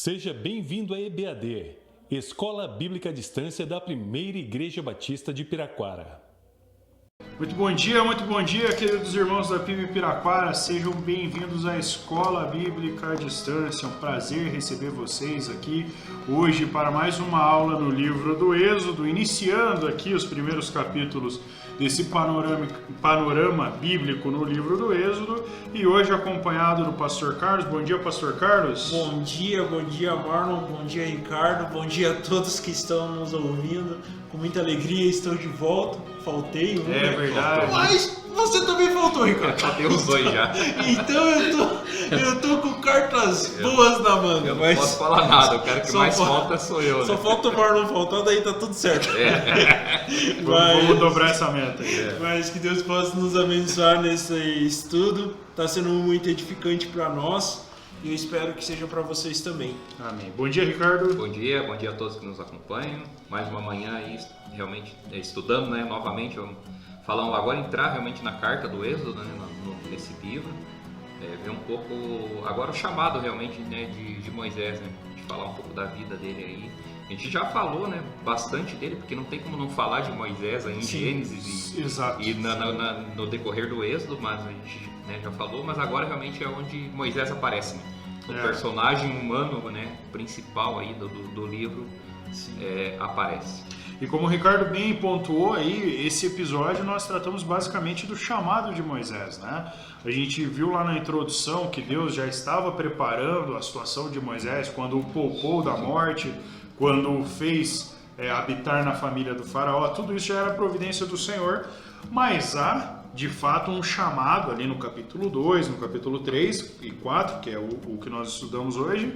Seja bem-vindo à EBAD, Escola Bíblica à Distância da Primeira Igreja Batista de Piraquara. Muito bom dia, queridos irmãos da PIB Piraquara, sejam bem-vindos à Escola Bíblica à Distância. É um prazer receber vocês aqui hoje para mais uma aula no livro do Êxodo, iniciando aqui os primeiros capítulos desse panorama bíblico no livro do Êxodo, e hoje acompanhado do pastor Carlos. Bom dia, pastor Carlos. Bom dia Marlon, bom dia Ricardo, bom dia a todos que estão nos ouvindo. Com muita alegria estou de volta, faltei, né? É verdade. Mas você também faltou, Ricardo. Já tem os dois já. Então eu tô com cartas boas na manga. Eu não mas posso falar nada, eu quero que mais falta sou eu, né? Só falta o Marlon faltar, daí tá tudo certo. Vamos dobrar essa meta aí. Mas que Deus possa nos abençoar nesse estudo, tá sendo muito edificante para nós. E eu espero que seja para vocês também. Amém. Bom dia, Ricardo. Bom dia a todos que nos acompanham. Mais uma manhã aí, realmente estudando, né? Novamente, vamos falar agora, entrar realmente na carta do Êxodo, né? Nesse livro. Ver um pouco, agora o chamado realmente, né? de Moisés, né? De falar um pouco da vida dele aí. A gente já falou, né? Bastante dele, porque não tem como não falar de Moisés aí em Gênesis e no decorrer do Êxodo, mas a gente, né, já falou, mas agora realmente é onde Moisés aparece, né? O personagem humano, né, principal aí do livro aparece. E como o Ricardo bem pontuou aí, esse episódio nós tratamos basicamente do chamado de Moisés, né? A gente viu lá na introdução que Deus já estava preparando a situação de Moisés quando o poupou da morte, quando o fez habitar na família do faraó. Tudo isso já era providência do Senhor, mas há de fato um chamado ali no capítulo 2, no capítulo 3 e 4, que é o que nós estudamos hoje,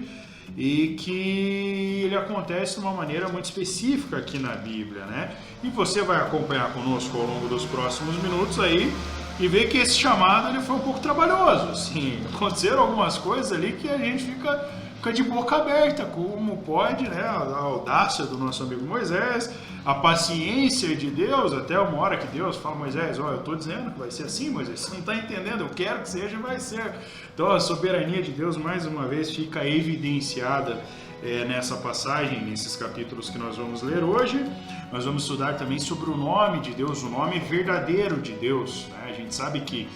e que ele acontece de uma maneira muito específica aqui na Bíblia, né? E você vai acompanhar conosco ao longo dos próximos minutos aí e ver que esse chamado ele foi um pouco trabalhoso, assim, aconteceram algumas coisas ali que a gente fica de boca aberta, como pode, né, a audácia do nosso amigo Moisés, a paciência de Deus, até uma hora que Deus fala: Moisés, eu estou dizendo que vai ser assim, Moisés, você não está entendendo, eu quero que seja, vai ser. Então a soberania de Deus mais uma vez fica evidenciada nessa passagem, nesses capítulos que nós vamos ler hoje. Nós vamos estudar também sobre o nome de Deus, o nome verdadeiro de Deus, né? A gente sabe que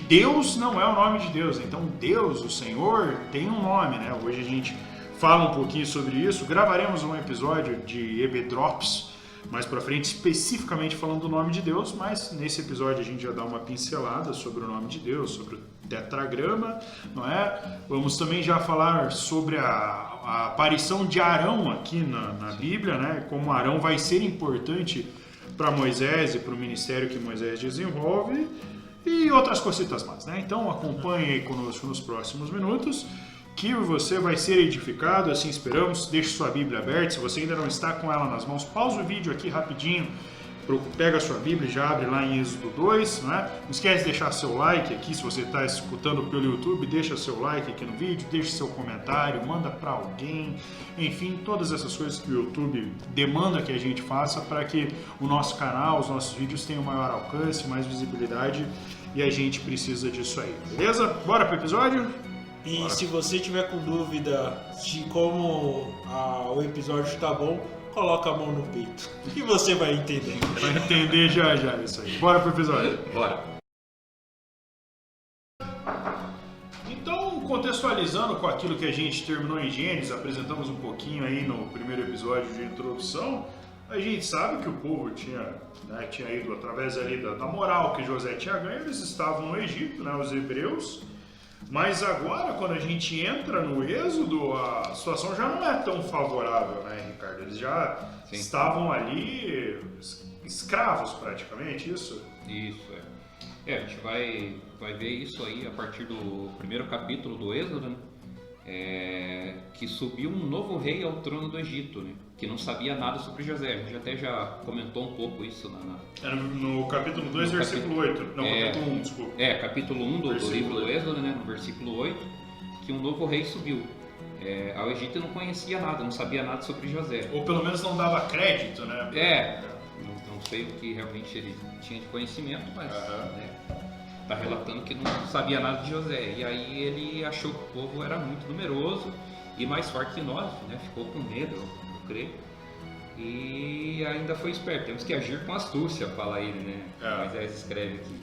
Deus não é o nome de Deus, então Deus, o Senhor, tem um nome, né? Hoje a gente fala um pouquinho sobre isso, gravaremos um episódio de EB-Drops mais pra frente, especificamente falando do nome de Deus, mas nesse episódio a gente já dá uma pincelada sobre o nome de Deus, sobre o tetragrama, não é? Vamos também já falar sobre a aparição de Arão aqui na Bíblia, né? Como Arão vai ser importante para Moisés e para o ministério que Moisés desenvolve, e outras cositas mais, né? Então acompanhe aí conosco nos próximos minutos, que você vai ser edificado, assim esperamos. Deixe sua Bíblia aberta, se você ainda não está com ela nas mãos, pausa o vídeo aqui rapidinho, pega a sua Bíblia e já abre lá em Êxodo 2, né? Não esquece de deixar seu like aqui, se você está escutando pelo YouTube, deixa seu like aqui no vídeo, deixa seu comentário, manda para alguém, enfim, todas essas coisas que o YouTube demanda que a gente faça para que o nosso canal, os nossos vídeos tenham maior alcance, mais visibilidade, e a gente precisa disso aí, beleza? Bora pro episódio? E Bora. Se você tiver com dúvida de como o episódio está bom, coloca a mão no peito e você vai entender. Vai entender já isso aí. Bora pro episódio. Bora. Então, contextualizando com aquilo que a gente terminou em Gênesis, apresentamos um pouquinho aí no primeiro episódio de introdução, a gente sabe que o povo tinha ido através ali da moral que José tinha ganho, eles estavam no Egito, né, os hebreus, mas agora, quando a gente entra no Êxodo, a situação já não é tão favorável, né, Ricardo? Eles já estavam ali escravos praticamente, isso? Isso, a gente vai ver isso aí a partir do primeiro capítulo do Êxodo, né? Que subiu um novo rei ao trono do Egito, né? Que não sabia nada sobre José. A gente até já comentou um pouco isso Era no capítulo 2, versículo 8. Não, capítulo 1, desculpa. Capítulo 1 do livro do Êxodo, né? No versículo 8, que um novo rei subiu ao Egito e não conhecia nada, não sabia nada sobre José. Ou pelo menos não dava crédito, né? Não sei o que realmente ele tinha de conhecimento, mas está relatando que não sabia nada de José. E aí ele achou que o povo era muito numeroso e mais forte que nós, né? Ficou com medo, eu creio. E ainda foi esperto, temos que agir com astúcia, fala ele, né? Moisés escreve aqui,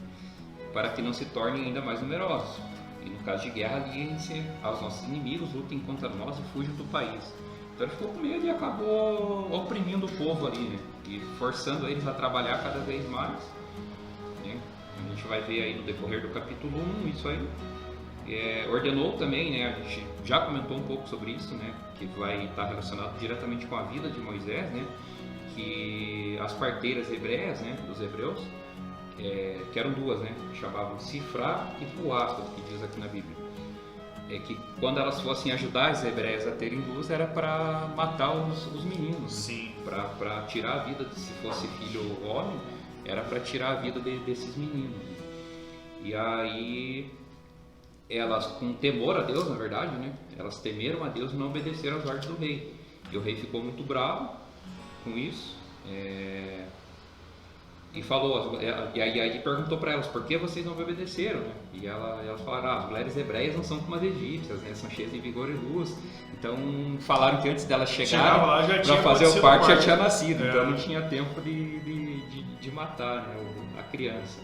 para que não se tornem ainda mais numerosos. E no caso de guerra, aliem-se aos nossos inimigos, lutem contra nós e fujam do país. Então ele ficou com medo e acabou oprimindo o povo ali, né? E forçando eles a trabalhar cada vez mais, né? A gente vai ver aí no decorrer do capítulo 1 isso aí. Ordenou também, né? A gente já comentou um pouco sobre isso, né? Que vai estar relacionado diretamente com a vida de Moisés, né? Que as parteiras hebreias, né? Dos hebreus, que eram duas, né? Chamavam Sifrá e Puá, que diz aqui na Bíblia. Que quando elas fossem ajudar as hebreias a terem luz, era para matar os meninos. Sim. Para tirar a vida, se fosse filho ou homem, era para tirar a vida desses meninos. E aí, elas, com temor a Deus, na verdade, né? Elas temeram a Deus e não obedeceram às ordens do rei. E o rei ficou muito bravo com isso. E falou, e aí ele perguntou para elas, por que vocês não me obedeceram? Né? E elas falaram, as mulheres hebreias não são como as egípcias, né? São cheias de vigor e luz. Então falaram que antes delas chegarem para fazer o parto já tinha nascido, então não tinha tempo de matar, né, a criança.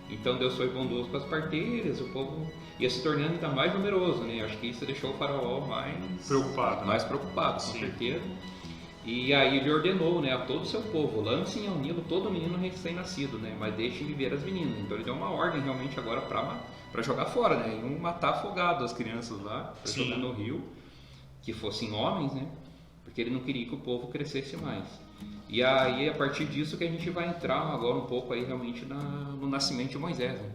Então Deus foi bondoso com as parteiras, o povo ia se tornando ainda mais numeroso, né? Acho que isso deixou o faraó mais preocupado, com certeza. E aí ele ordenou, né, a todo o seu povo, lancem ao Nilo todo menino recém-nascido, né, mas deixem viver as meninas. Então ele deu uma ordem realmente agora para jogar fora, né, e matar afogado as crianças lá, para jogar no rio, que fossem homens, né, porque ele não queria que o povo crescesse mais. E aí a partir disso que a gente vai entrar agora um pouco aí realmente no nascimento de Moisés, né.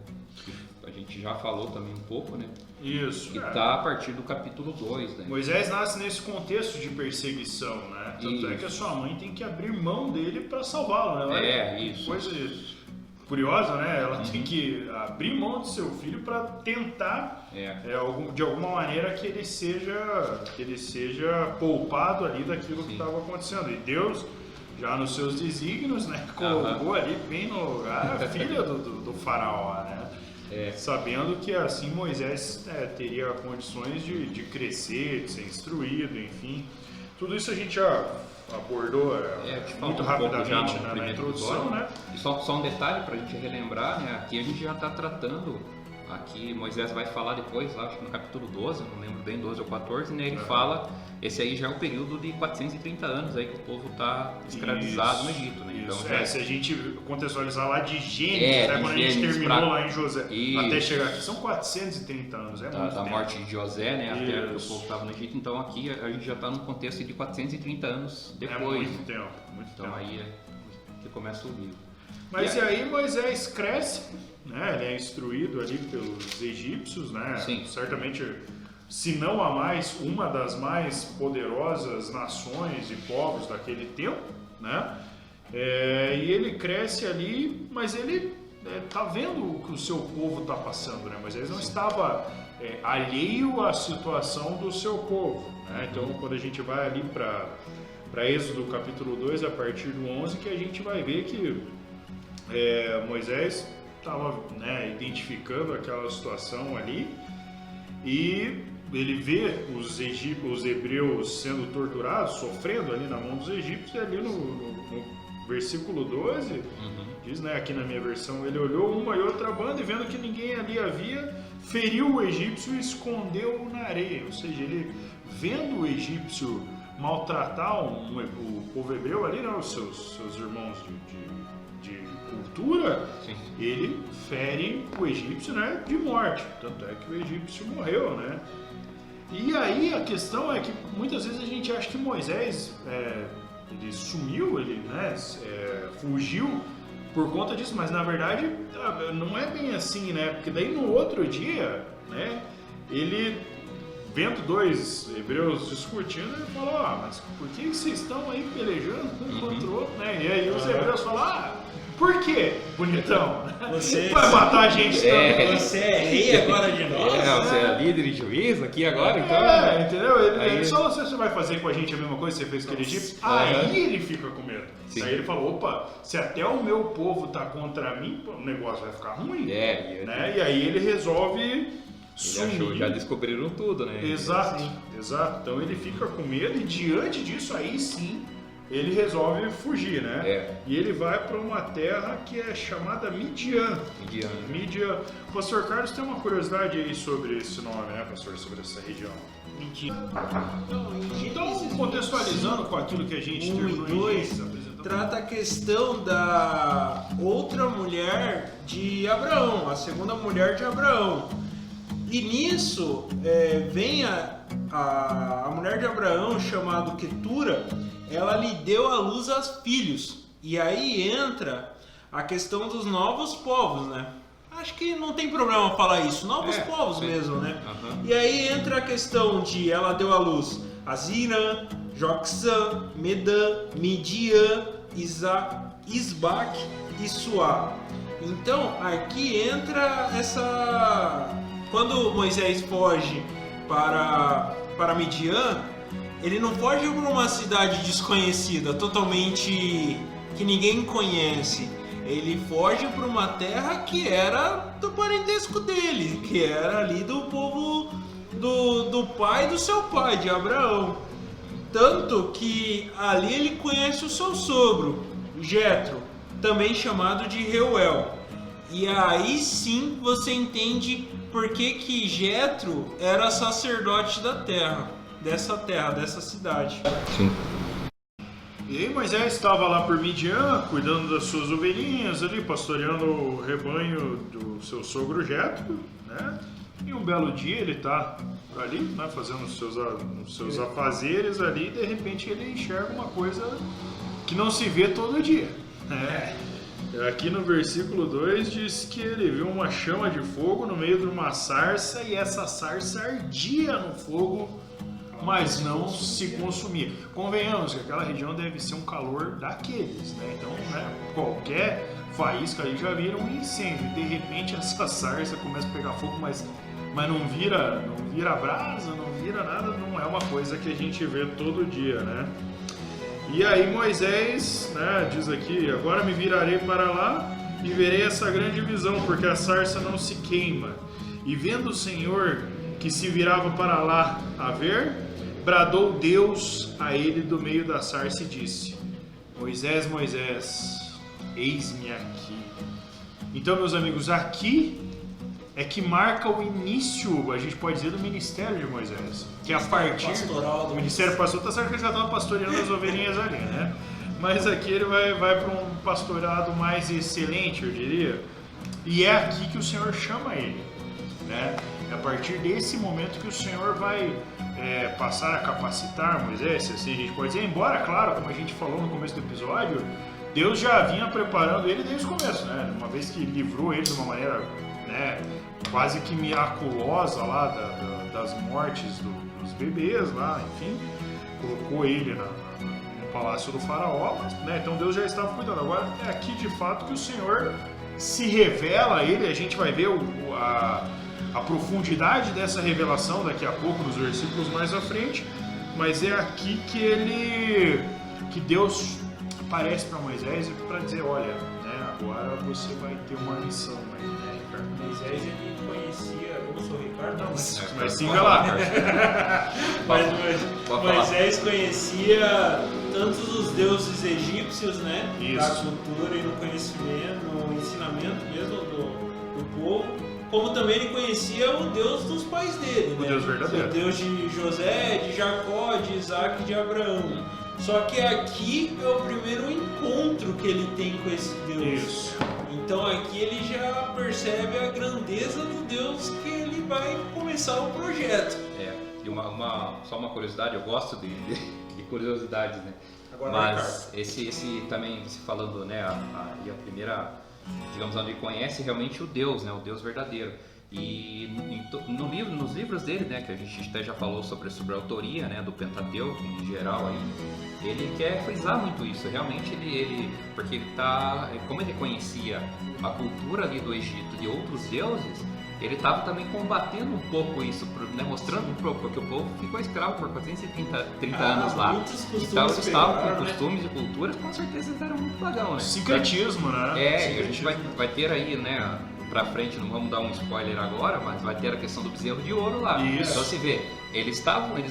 A gente já falou também um pouco, né? Isso. E tá a partir do capítulo 2, né? Moisés nasce nesse contexto de perseguição, né? Tanto é que a sua mãe tem que abrir mão dele para salvá-lo, né? Isso. Coisa curiosa, né? Ela tem que abrir mão do seu filho para tentar, de alguma maneira, que ele seja poupado ali daquilo que estava acontecendo. E Deus, já nos seus desígnios, né? Colocou ali bem no lugar a filha do faraó, né? Sabendo que assim Moisés teria condições de crescer, de ser instruído, enfim. Tudo isso a gente já abordou muito rapidamente na introdução, né? E só um detalhe para a gente relembrar, né? Aqui a gente já está tratando, aqui Moisés vai falar depois, lá, acho que no capítulo 12, não lembro bem, 12 ou 14, né? Ele fala, esse aí já é o período de 430 anos aí que o povo está escravizado no Egito, né? Então, se a gente contextualizar lá de Gênesis, quando a gente terminou lá em José, até chegar aqui, são 430 anos, muito da tempo. morte de José, né? Até que o povo estava no Egito, então aqui a gente já está num contexto de 430 anos depois. Muito tempo. Então aí que começa o livro. Mas e aí Moisés cresce, né? Ele é instruído ali pelos egípcios, né? Sim. Certamente, se não a mais, uma das mais poderosas nações e povos daquele tempo, né? E ele cresce ali, mas ele está vendo o que o seu povo está passando, né? Moisés não estava alheio à situação do seu povo, né? Então, quando a gente vai ali para Êxodo capítulo 2, a partir do 11, que a gente vai ver que Moisés estava, né, identificando aquela situação ali e ele vê os hebreus sendo torturados, sofrendo ali na mão dos egípcios, e ali no versículo 12 diz, né, aqui na minha versão, ele olhou uma e outra banda e vendo que ninguém ali havia, feriu o egípcio e escondeu-o na areia. Ou seja, ele vendo o egípcio maltratar o povo hebreu ali, né, os seus irmãos de cultura, ele fere o egípcio, né, de morte. Tanto é que o egípcio morreu, né? E aí a questão é que muitas vezes a gente acha que Moisés ele sumiu, ele, né, fugiu por conta disso, mas na verdade não é bem assim, né? Porque daí no outro dia, né, ele vendo dois hebreus discutindo, ele falou, mas por que vocês estão aí pelejando um contra o outro, né? E aí os hebreus falaram, por quê, bonitão? Você vai matar a gente também. Você é rei agora de nós. Você é líder e juiz aqui agora, então. Entendeu? Ele só você vai fazer com a gente a mesma coisa que você fez com aquele Egito. Aí ele fica com medo. Sim. Aí ele falou, opa, se até o meu povo tá contra mim, o negócio vai ficar ruim. Né? E aí ele resolve achou, já descobriram tudo, né? Exato, exato. Então ele fica com medo e diante disso aí sim ele resolve fugir, né? E ele vai para uma terra que é chamada Midian. Midian. O pastor Carlos tem uma curiosidade aí sobre esse nome, né, pastor? Sobre essa região. Então, contextualizando com aquilo que a gente terminou em Gênesis, trata a questão da outra mulher de Abraão, a segunda mulher de Abraão. E nisso vem a mulher de Abraão, chamada Quetura, ela lhe deu à luz a filhos. E aí entra a questão dos novos povos, né? Acho que não tem problema falar isso, novos povos mesmo, né? E aí entra a questão de ela deu à luz a Zirã, Joxã, Medã, Midian, Isbac e Suá. Então aqui entra essa... Quando Moisés foge para Midian, ele não foge para uma cidade desconhecida, totalmente que ninguém conhece. Ele foge para uma terra que era do parentesco dele, que era ali do povo do pai do seu pai, de Abraão. Tanto que ali ele conhece o seu sogro, Jetro, também chamado de Reuel. E aí sim você entende por que Jetro era sacerdote da terra, dessa cidade. Sim. E aí Moisés estava lá por Midian, cuidando das suas ovelhinhas ali, pastoreando o rebanho do seu sogro Jetro, né? E um belo dia ele está ali, né, fazendo os seus afazeres ali, e de repente ele enxerga uma coisa que não se vê todo dia, né? Aqui no versículo 2 diz que ele viu uma chama de fogo no meio de uma sarça e essa sarça ardia no fogo, mas não se consumia. Convenhamos que aquela região deve ser um calor daqueles, né? Então, né, qualquer faísca ali já vira um incêndio. De repente essa sarça começa a pegar fogo, mas não vira brasa, não vira nada, não é uma coisa que a gente vê todo dia, né? E aí Moisés, né, diz aqui, agora me virarei para lá e verei essa grande visão, porque a sarça não se queima. E vendo o Senhor que se virava para lá a ver, bradou Deus a ele do meio da sarça e disse: Moisés, Moisés, eis-me aqui. Então, meus amigos, aqui é que marca o início, a gente pode dizer, do ministério de Moisés. Que a partir pastoral do ministério pastoral, tá certo que ele já estava pastoreando as ovelhinhas ali, né? Mas aqui ele vai para um pastorado mais excelente, eu diria. E é aqui que o Senhor chama ele, né? É a partir desse momento que o Senhor vai passar a capacitar Moisés, assim a gente pode dizer. Embora, claro, como a gente falou no começo do episódio, Deus já vinha preparando ele desde o começo, né? Uma vez que livrou ele de uma maneira, né, quase que miraculosa lá das mortes dos bebês lá, enfim, colocou ele no palácio do faraó, mas, né, então Deus já estava cuidando. Agora é aqui de fato que o Senhor se revela a ele, a gente vai ver a profundidade dessa revelação daqui a pouco nos versículos mais à frente, mas é aqui que Deus aparece para Moisés para dizer, olha, né, agora você vai ter uma missão aí, né? Moisés ele conhecia, eu não sou o Ricardo, não, mas siga lá. Moisés conhecia tantos os deuses egípcios, né? Isso. Da cultura e no conhecimento, no ensinamento mesmo do povo, como também ele conhecia o Deus dos pais dele, o né? Deus verdadeiro. O Deus de José, de Jacó, de Isaac e de Abraão. Só que aqui é o primeiro encontro que ele tem com esse Deus. Isso. Então aqui ele já percebe a grandeza do Deus que ele vai começar o projeto. E só uma curiosidade, eu gosto de curiosidades, né? Agora, mas esse também, você falando, né, a primeira, digamos, onde ele conhece realmente o Deus, né, o Deus verdadeiro. E nos livros dele, né, que a gente até já falou sobre a autoria, né, do Pentateuco em geral aí, ele quer frisar muito isso. Realmente ele porque ele como ele conhecia a cultura ali do Egito de outros deuses, ele estava também combatendo um pouco isso, né, mostrando um pouco, porque o povo ficou escravo por 430 anos lá. Então eles estavam com costumes e culturas, com certeza eles eram muito pagão, né? Sincretismo, né? E a gente vai ter aí, né, pra frente, não vamos dar um spoiler agora, mas vai ter a questão do bezerro de ouro lá. Isso. Então se vê, eles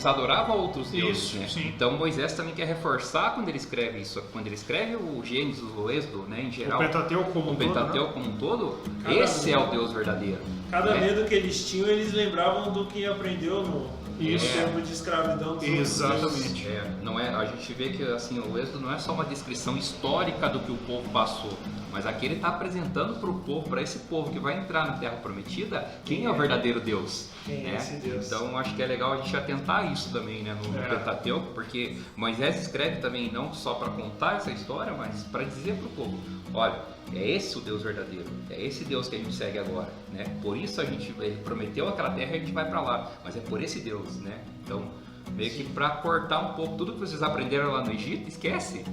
adoravam outros deuses, Isso, né? sim. Então Moisés também quer reforçar quando ele escreve isso, quando ele escreve o Gênesis, o Êxodo, né, em geral, O Pentateuco como um todo, Pentateuco como um todo, Cada esse é um. o Deus verdadeiro. Cada né? medo que eles tinham, eles lembravam do que aprendeu no Isso. tempo de escravidão dos outros Exatamente. deuses. Não é, a gente vê que assim, o Êxodo não é só uma descrição histórica do que o povo passou, mas aqui ele está apresentando para o povo, para esse povo que vai entrar na Terra Prometida, quem é o verdadeiro Deus. Quem é né? esse Deus? Então acho que é legal a gente atentar a isso também, né, no É. Pentateuco, porque Moisés escreve também não só para contar essa história, mas para dizer para o povo, olha, é esse o Deus verdadeiro, é esse Deus que a gente segue agora, né? Por isso ele prometeu aquela terra e a gente vai para lá, mas é por esse Deus, né? Então meio que para cortar um pouco tudo que vocês aprenderam lá no Egito, esquece.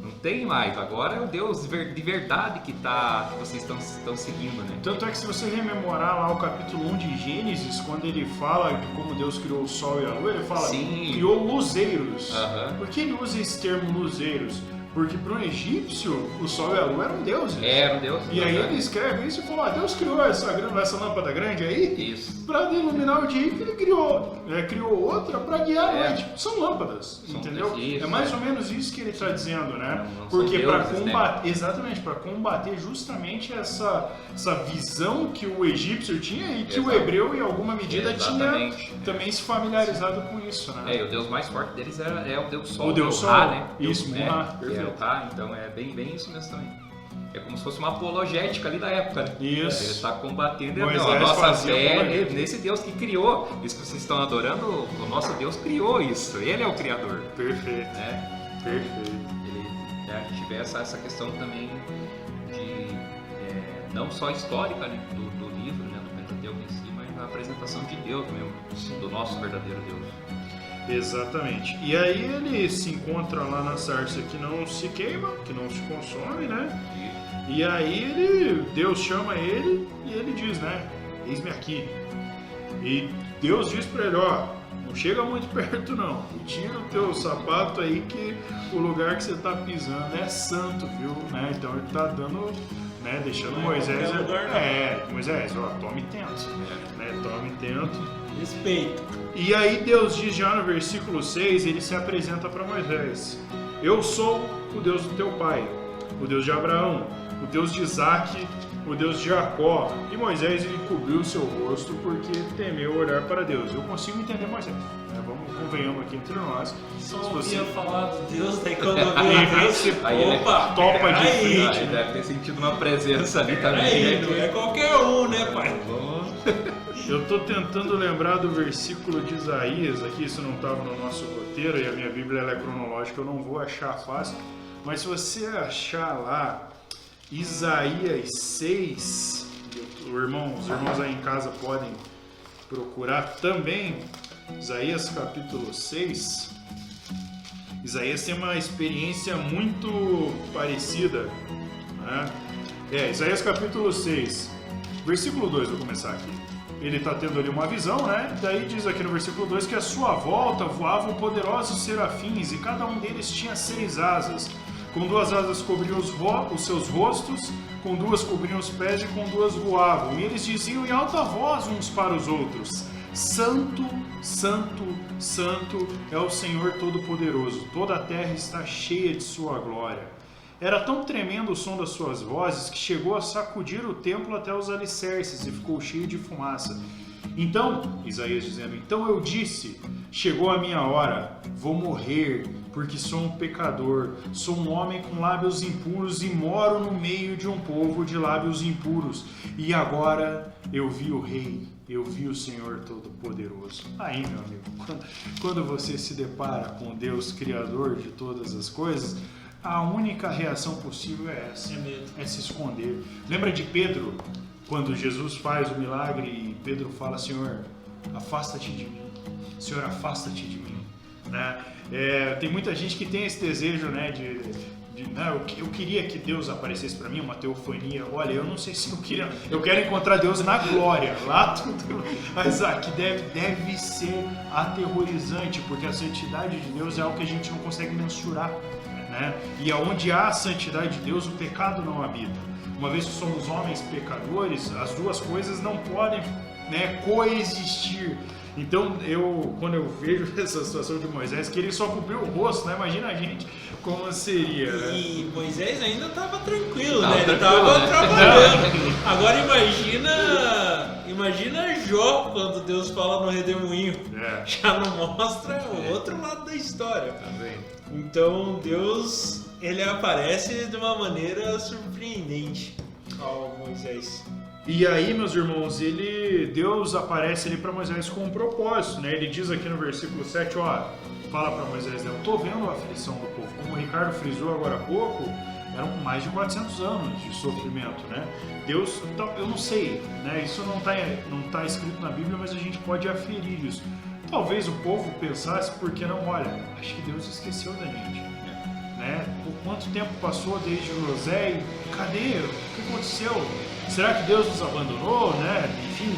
Não tem mais, agora é o Deus de verdade que vocês estão seguindo, né? Tanto é que se você rememorar lá o capítulo 1 de Gênesis, quando ele fala de como Deus criou o sol e a lua, ele fala, Sim. criou luzeiros. Aham. Por que ele usa esse termo luzeiros? Porque para um egípcio, o sol e a lua eram deuses. Era um Deus. E aí aham. ele escreve isso e falou, Deus criou essa lâmpada grande aí Isso. para iluminar o dia, que ele criou outra para guiar a É. noite. São lâmpadas, São entendeu? isso, É mais ou menos isso que ele está dizendo, né? Não Porque são para deuses, né? combater, exatamente, para combater justamente essa visão que o egípcio tinha e que o Exato. hebreu, em alguma medida, Exatamente. tinha também se familiarizado com isso, né? E o Deus mais forte deles é o Deus Sol. O Deus Sol. Ra, né? Isso, né? Ra, Que é perfeito. o Ra, então é bem isso mesmo também. É como se fosse uma apologética ali da época, né? Isso. Ele está combatendo Moisés a nossa fazia fé apologia. nesse Deus que criou. Isso que vocês estão adorando, o nosso Deus criou isso. Ele é o Criador, Perfeito, né? perfeito. A gente vê essa questão também de não só histórica, né, do livro, né, do Pentateuco em si, mas a apresentação de Deus mesmo, do nosso verdadeiro Deus. Exatamente. E aí ele se encontra lá na sarça que não se queima, que não se consome, né? E aí Deus chama ele e ele diz, né? Eis-me aqui. E Deus diz para ele, ó, não chega muito perto não. E tira o teu sapato aí que o lugar que você tá pisando é santo, viu? Né? Então ele tá dando, né? Deixando Não é Moisés. qualquer lugar, não. Moisés, ó, tome tento. Né? Tome tento. Respeito. E aí Deus diz já no versículo 6, ele se apresenta para Moisés. Eu sou o Deus do teu pai, o Deus de Abraão, o Deus de Isaac, o Deus de Jacó. E Moisés ele cobriu o seu rosto porque temeu olhar para Deus. Eu consigo entender Moisés. Né? Convenhamos aqui entre nós. Só Se ouvia você- falar de Deus, daí quando eu Aí vi você Aí ele opa, topa de peraí, frente. Ele deve ter sentido uma presença ali também. peraí, não é qualquer um, né, pai? Eu estou tentando lembrar do versículo de Isaías, aqui isso não estava no nosso roteiro e a minha Bíblia ela é cronológica, eu não vou achar fácil, mas se você achar lá Isaías 6, os irmãos aí em casa podem procurar também, Isaías capítulo 6, Isaías tem uma experiência muito parecida, né? Isaías capítulo 6, versículo 2, vou começar aqui. Ele está tendo ali uma visão, né? Daí diz aqui no versículo 2 que à sua volta voavam poderosos serafins e cada um deles tinha 6 asas. Com 2 asas cobriam os seus rostos, com 2 cobriam os pés e com 2 voavam. E eles diziam em alta voz uns para os outros: Santo, Santo, Santo é o Senhor Todo-Poderoso. Toda a terra está cheia de sua glória. Era tão tremendo o som das suas vozes que chegou a sacudir o templo até os alicerces e ficou cheio de fumaça. Então, Isaías dizendo, então eu disse, chegou a minha hora, vou morrer, porque sou um pecador, sou um homem com lábios impuros e moro no meio de um povo de lábios impuros. E agora eu vi o Rei, eu vi o Senhor Todo-Poderoso. Aí, meu amigo, quando você se depara com Deus, Criador de todas as coisas, a única reação possível é essa, é se esconder. Lembra de Pedro, quando Jesus faz o milagre e Pedro fala, Senhor, afasta-te de mim. Senhor, afasta-te de mim. Né? Tem muita gente que tem esse desejo, né, eu queria que Deus aparecesse para mim, uma teofania. Olha, eu não sei se eu queria. Eu quero encontrar Deus na glória, lá tudo. Mas aqui deve ser aterrorizante, porque a santidade de Deus é algo que a gente não consegue mensurar. Né? E aonde há a santidade de Deus, o pecado não habita. uma vez que somos homens pecadores, as duas coisas não podem, né, coexistir. Então, quando eu vejo essa situação de Moisés, que ele só cobriu o rosto, né? Imagina a gente como seria. Né? E Moisés ainda estava tranquilo, Tava né? Ele tranquilo, estava né? trabalhando. Agora imagina Jó quando Deus fala no redemoinho. Já não mostra o outro lado da história. Também. Então Deus, ele aparece de uma maneira surpreendente ao Moisés. E aí, meus irmãos, Deus aparece ali para Moisés com um propósito, né? Ele diz aqui no versículo 7, ó, fala para Moisés, né? Eu tô vendo a aflição do povo. Como o Ricardo frisou agora há pouco, eram mais de 400 anos de sofrimento, né? Deus, eu não sei, né? Isso não tá escrito na Bíblia, mas a gente pode aferir isso. Talvez o povo pensasse, porque não, olha, acho que Deus esqueceu da gente, né? Por quanto tempo passou desde José e cadê? O que aconteceu? Será que Deus nos abandonou, né? Enfim,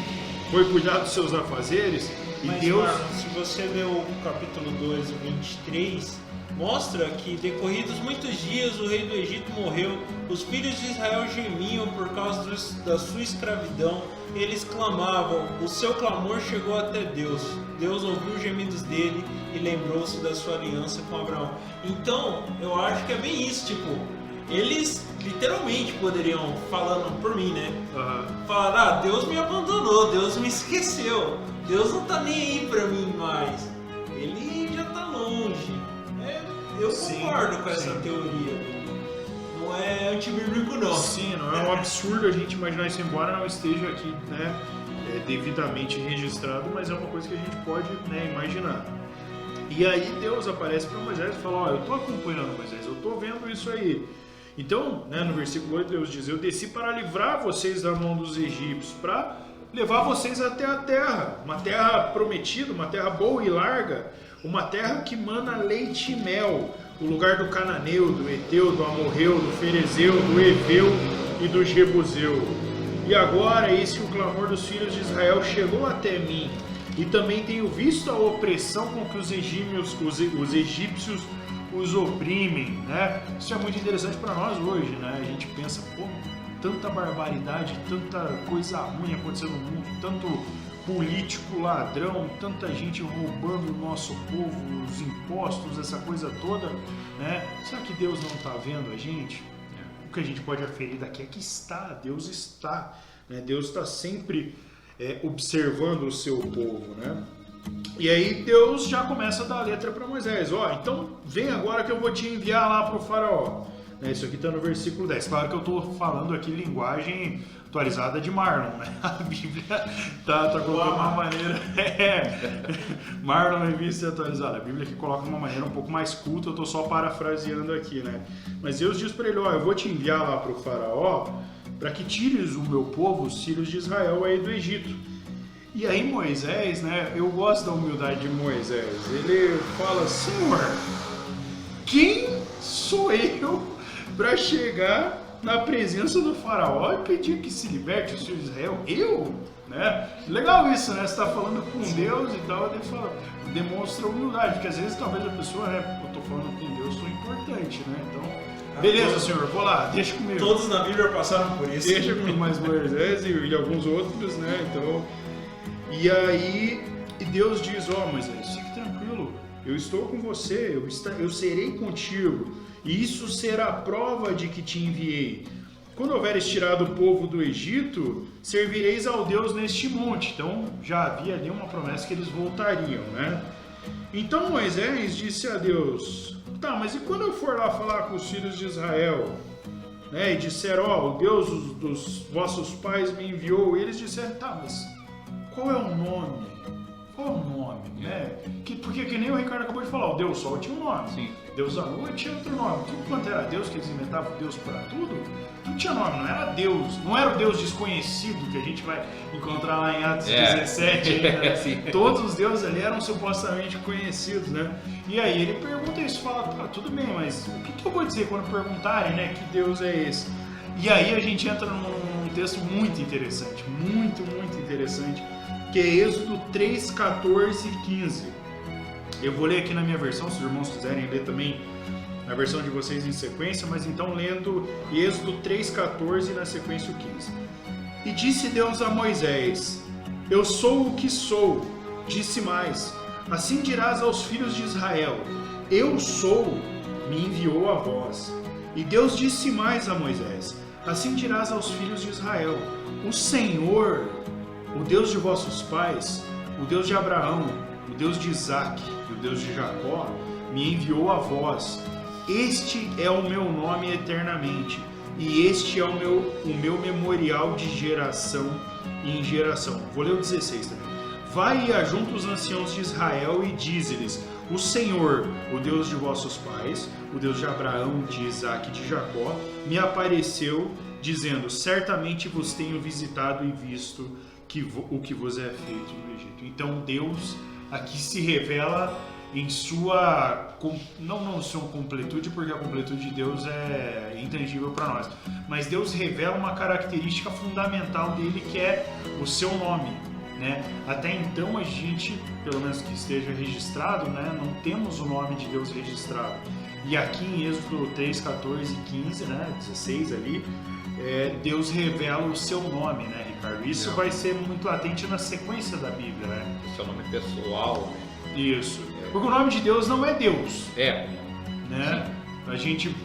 foi cuidar dos seus afazeres. E Mas, Deus... Marlon, se você ler o capítulo 2, 23, mostra que, decorridos muitos dias, o rei do Egito morreu, os filhos de Israel gemiam por causa da sua escravidão, eles clamavam, o seu clamor chegou até Deus. Deus ouviu os gemidos dele e lembrou-se da sua aliança com Abraão. Então, eu acho que é bem isso, tipo, eles literalmente poderiam, falando por mim, né? Falar, Deus me abandonou, Deus me esqueceu, Deus não tá nem aí pra mim mais, ele já tá longe. Eu concordo com essa teoria. Não é antibíblico, não. Sim, não é um absurdo a gente imaginar isso, embora não esteja aqui, né, devidamente registrado, mas é uma coisa que a gente pode, né, imaginar. E aí Deus aparece para Moisés e fala, ó, eu tô acompanhando Moisés, eu tô vendo isso aí. Então, né, no versículo 8, Deus diz, eu desci para livrar vocês da mão dos egípcios, para levar vocês até a terra, uma terra prometida, uma terra boa e larga, uma terra que mana leite e mel, o lugar do cananeu, do eteu, do amorreu, do ferezeu, do eveu e do jebuseu. E agora, eis que o clamor dos filhos de Israel chegou até mim, e também tenho visto a opressão com que os egípcios os oprimem, né? Isso é muito interessante para nós hoje, né? A gente pensa, pô, tanta barbaridade, tanta coisa ruim acontecendo no mundo, tanto político ladrão, tanta gente roubando o nosso povo, os impostos, essa coisa toda, né? Será que Deus não está vendo a gente? O que a gente pode aferir daqui é que Deus está, né? Deus está sempre observando o seu povo, né? E aí Deus já começa a dar a letra para Moisés, ó, então vem agora que eu vou te enviar lá para o faraó. Isso aqui está no versículo 10. Claro que eu estou falando aqui linguagem atualizada de Marlon, né? A Bíblia tá colocando uma maneira... Marlon, revista atualizada. A Bíblia aqui coloca de uma maneira um pouco mais culta, eu estou só parafraseando aqui, né? Mas Deus diz para ele, ó, eu vou te enviar lá para o faraó para que tires o meu povo, os filhos de Israel aí do Egito. E aí Moisés, né? Eu gosto da humildade de Moisés. Ele fala, Senhor, quem sou eu para chegar na presença do faraó e pedir que se liberte os filhos de Israel? Eu? Né? Legal isso, né? Você está falando com Deus e tal, ele fala, demonstra humildade, porque às vezes talvez a pessoa, né? Eu estou falando com Deus, sou importante, né? Então, beleza, Senhor, vou lá, deixa comigo. Todos na Bíblia passaram por isso. Deixa comigo, mais Moisés e alguns outros, né? Então, e aí Deus diz, ó, Moisés, fique tranquilo, eu estou com você, eu serei contigo. E isso será a prova de que te enviei. Quando houveres tirado o povo do Egito, servireis ao Deus neste monte. Então já havia ali uma promessa que eles voltariam, né? Então Moisés disse a Deus, tá, mas e quando eu for lá falar com os filhos de Israel, né, e disser, ó, o Deus dos vossos pais me enviou, e eles disseram, tá, mas qual é o nome? Qual é o nome, né? Porque que nem o Ricardo acabou de falar, o Deus Sol tinha um nome. Sim. Deus da Lua tinha outro nome. Tudo quanto era Deus, que eles inventavam Deus para tudo, não tinha nome, não era Deus. Não era o Deus desconhecido que a gente vai encontrar lá em Atos 17. Né? Todos os deuses ali eram supostamente conhecidos, né? E aí ele pergunta isso, fala, tá, tudo bem, mas o que eu vou dizer quando perguntarem, né, que Deus é esse? E aí a gente entra num texto muito interessante, muito interessante, que é Êxodo 3, 14 e 15. Eu vou ler aqui na minha versão, se os irmãos quiserem ler também na versão de vocês em sequência, mas então lendo Êxodo 3,14 na sequência o 15. E disse Deus a Moisés: Eu sou o que sou. Disse mais: Assim dirás aos filhos de Israel: Eu sou, me enviou a vós. E Deus disse mais a Moisés: Assim dirás aos filhos de Israel: O Senhor, o Deus de vossos pais, o Deus de Abraão, o Deus de Isaque e o Deus de Jacó, me enviou a vós. Este é o meu nome eternamente, e este é o meu memorial de geração em geração. Vou ler o 16 também. Vai e ajunta os anciãos de Israel e dize-lhes: O Senhor, o Deus de vossos pais, o Deus de Abraão, de Isaque e de Jacó, me apareceu, dizendo: Certamente vos tenho visitado e visto o que vos é feito no Egito. Então Deus aqui se revela em sua, não sua completude, porque a completude de Deus é intangível para nós, mas Deus revela uma característica fundamental dele, que é o seu nome, né? Até então a gente, pelo menos que esteja registrado, né, não temos o nome de Deus registrado. E aqui em Êxodo 3, 14 e 15, né, 16 ali, Deus revela o seu nome, né, Ricardo? Isso vai ser muito latente na sequência da Bíblia, né? O seu nome pessoal, né? Isso. Porque o nome de Deus não é Deus. Né?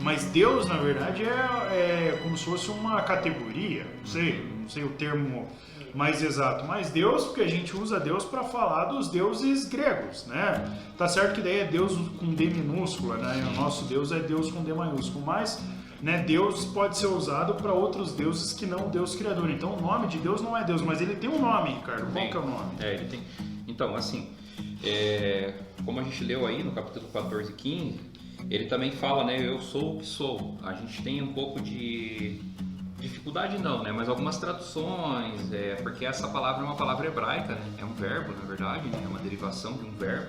Mas Deus, na verdade, é como se fosse uma categoria. Não sei o termo mais exato. Mas Deus, porque a gente usa Deus para falar dos deuses gregos, né? Tá certo que daí é Deus com D minúscula, né? E o nosso Deus é Deus com D maiúsculo. Mas, né, Deus pode ser usado para outros deuses que não o Deus criador. Então o nome de Deus não é Deus, mas ele tem um nome, Ricardo. Qual que é o nome? Ele tem. Então, assim, como a gente leu aí no capítulo 14 e 15, ele também fala, né, eu sou o que sou. A gente tem um pouco de dificuldade não, né, mas algumas traduções, porque essa palavra é uma palavra hebraica, né, é um verbo, na verdade, né, é uma derivação de um verbo,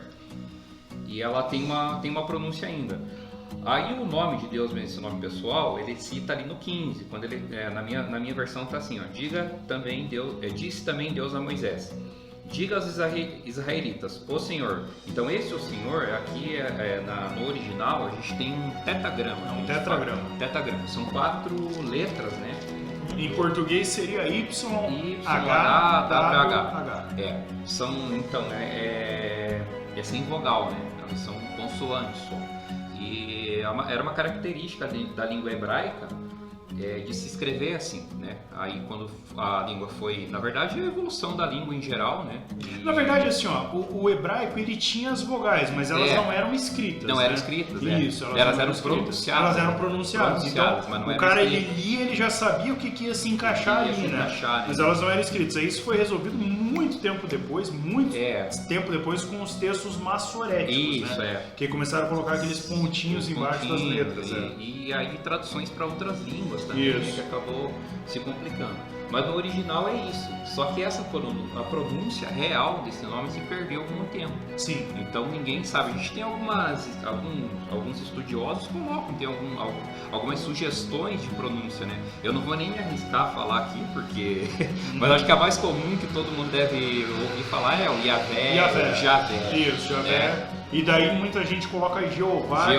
e ela tem uma pronúncia ainda. Aí o nome de Deus, esse nome pessoal, ele cita ali no 15, quando ele, na minha versão está assim, ó, disse também Deus a Moisés: Diga aos israelitas, o Senhor. Então esse o Senhor, aqui no original, a gente tem um tetagrama. Um tetragrama. Tetragrama. São 4 letras, né? Em português seria Y, H, W, H. Então, é sem vogal, né? Elas são consoantes só. E era uma característica da língua hebraica, de se escrever assim, né? Aí quando a língua foi, na verdade, a evolução da língua em geral, né? Na verdade, assim, ó, o hebraico ele tinha as vogais, mas elas não eram escritas. Não eram escritas, Isso, elas eram pronunciadas. Elas eram pronunciadas. Então, mas não o cara ele lia, ele já sabia o que ia se encaixar ali, né? Mas elas não eram escritas. Aí isso foi resolvido muito tempo depois, tempo depois, com os textos massoréticos, né? Que começaram a colocar aqueles pontinhos embaixo das letras. E aí traduções para outras línguas também, né, que acabou se complicando. Mas no original é isso. Só que a pronúncia real desse nome se perdeu com o tempo. Sim. Então ninguém sabe. A gente tem alguns estudiosos que colocam, tem algumas sugestões de pronúncia, né? Eu não vou nem me arriscar a falar aqui, porque... Mas acho que a mais comum que todo mundo deve ouvir falar é o Yavé. Javé. Isso, Javé. E daí muita gente coloca Jeová, que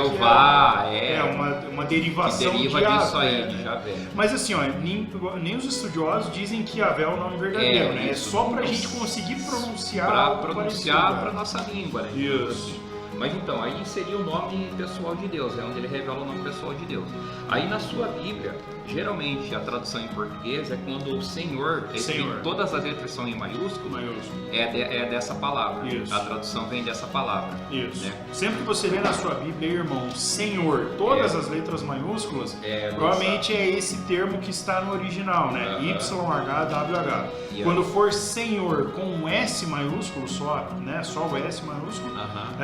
uma derivação que deriva disso aí, de Javé. Mas assim, ó, nem os estudiosos dizem que Javé é o nome verdadeiro, né? É só pra gente conseguir pronunciar para nossa língua, né? Isso. Mas então, aí seria o nome pessoal de Deus, é onde ele revela o nome pessoal de Deus. Aí na sua Bíblia, geralmente a tradução em português é quando o Senhor, todas as letras são em maiúsculo, é dessa palavra. Isso. A tradução vem dessa palavra. Isso. Né? Sempre que você lê na sua Bíblia, irmão, Senhor, todas as letras maiúsculas, provavelmente é esse termo que está no original, né? YHWH. Quando for Senhor com um S maiúsculo só, né? Só o S maiúsculo,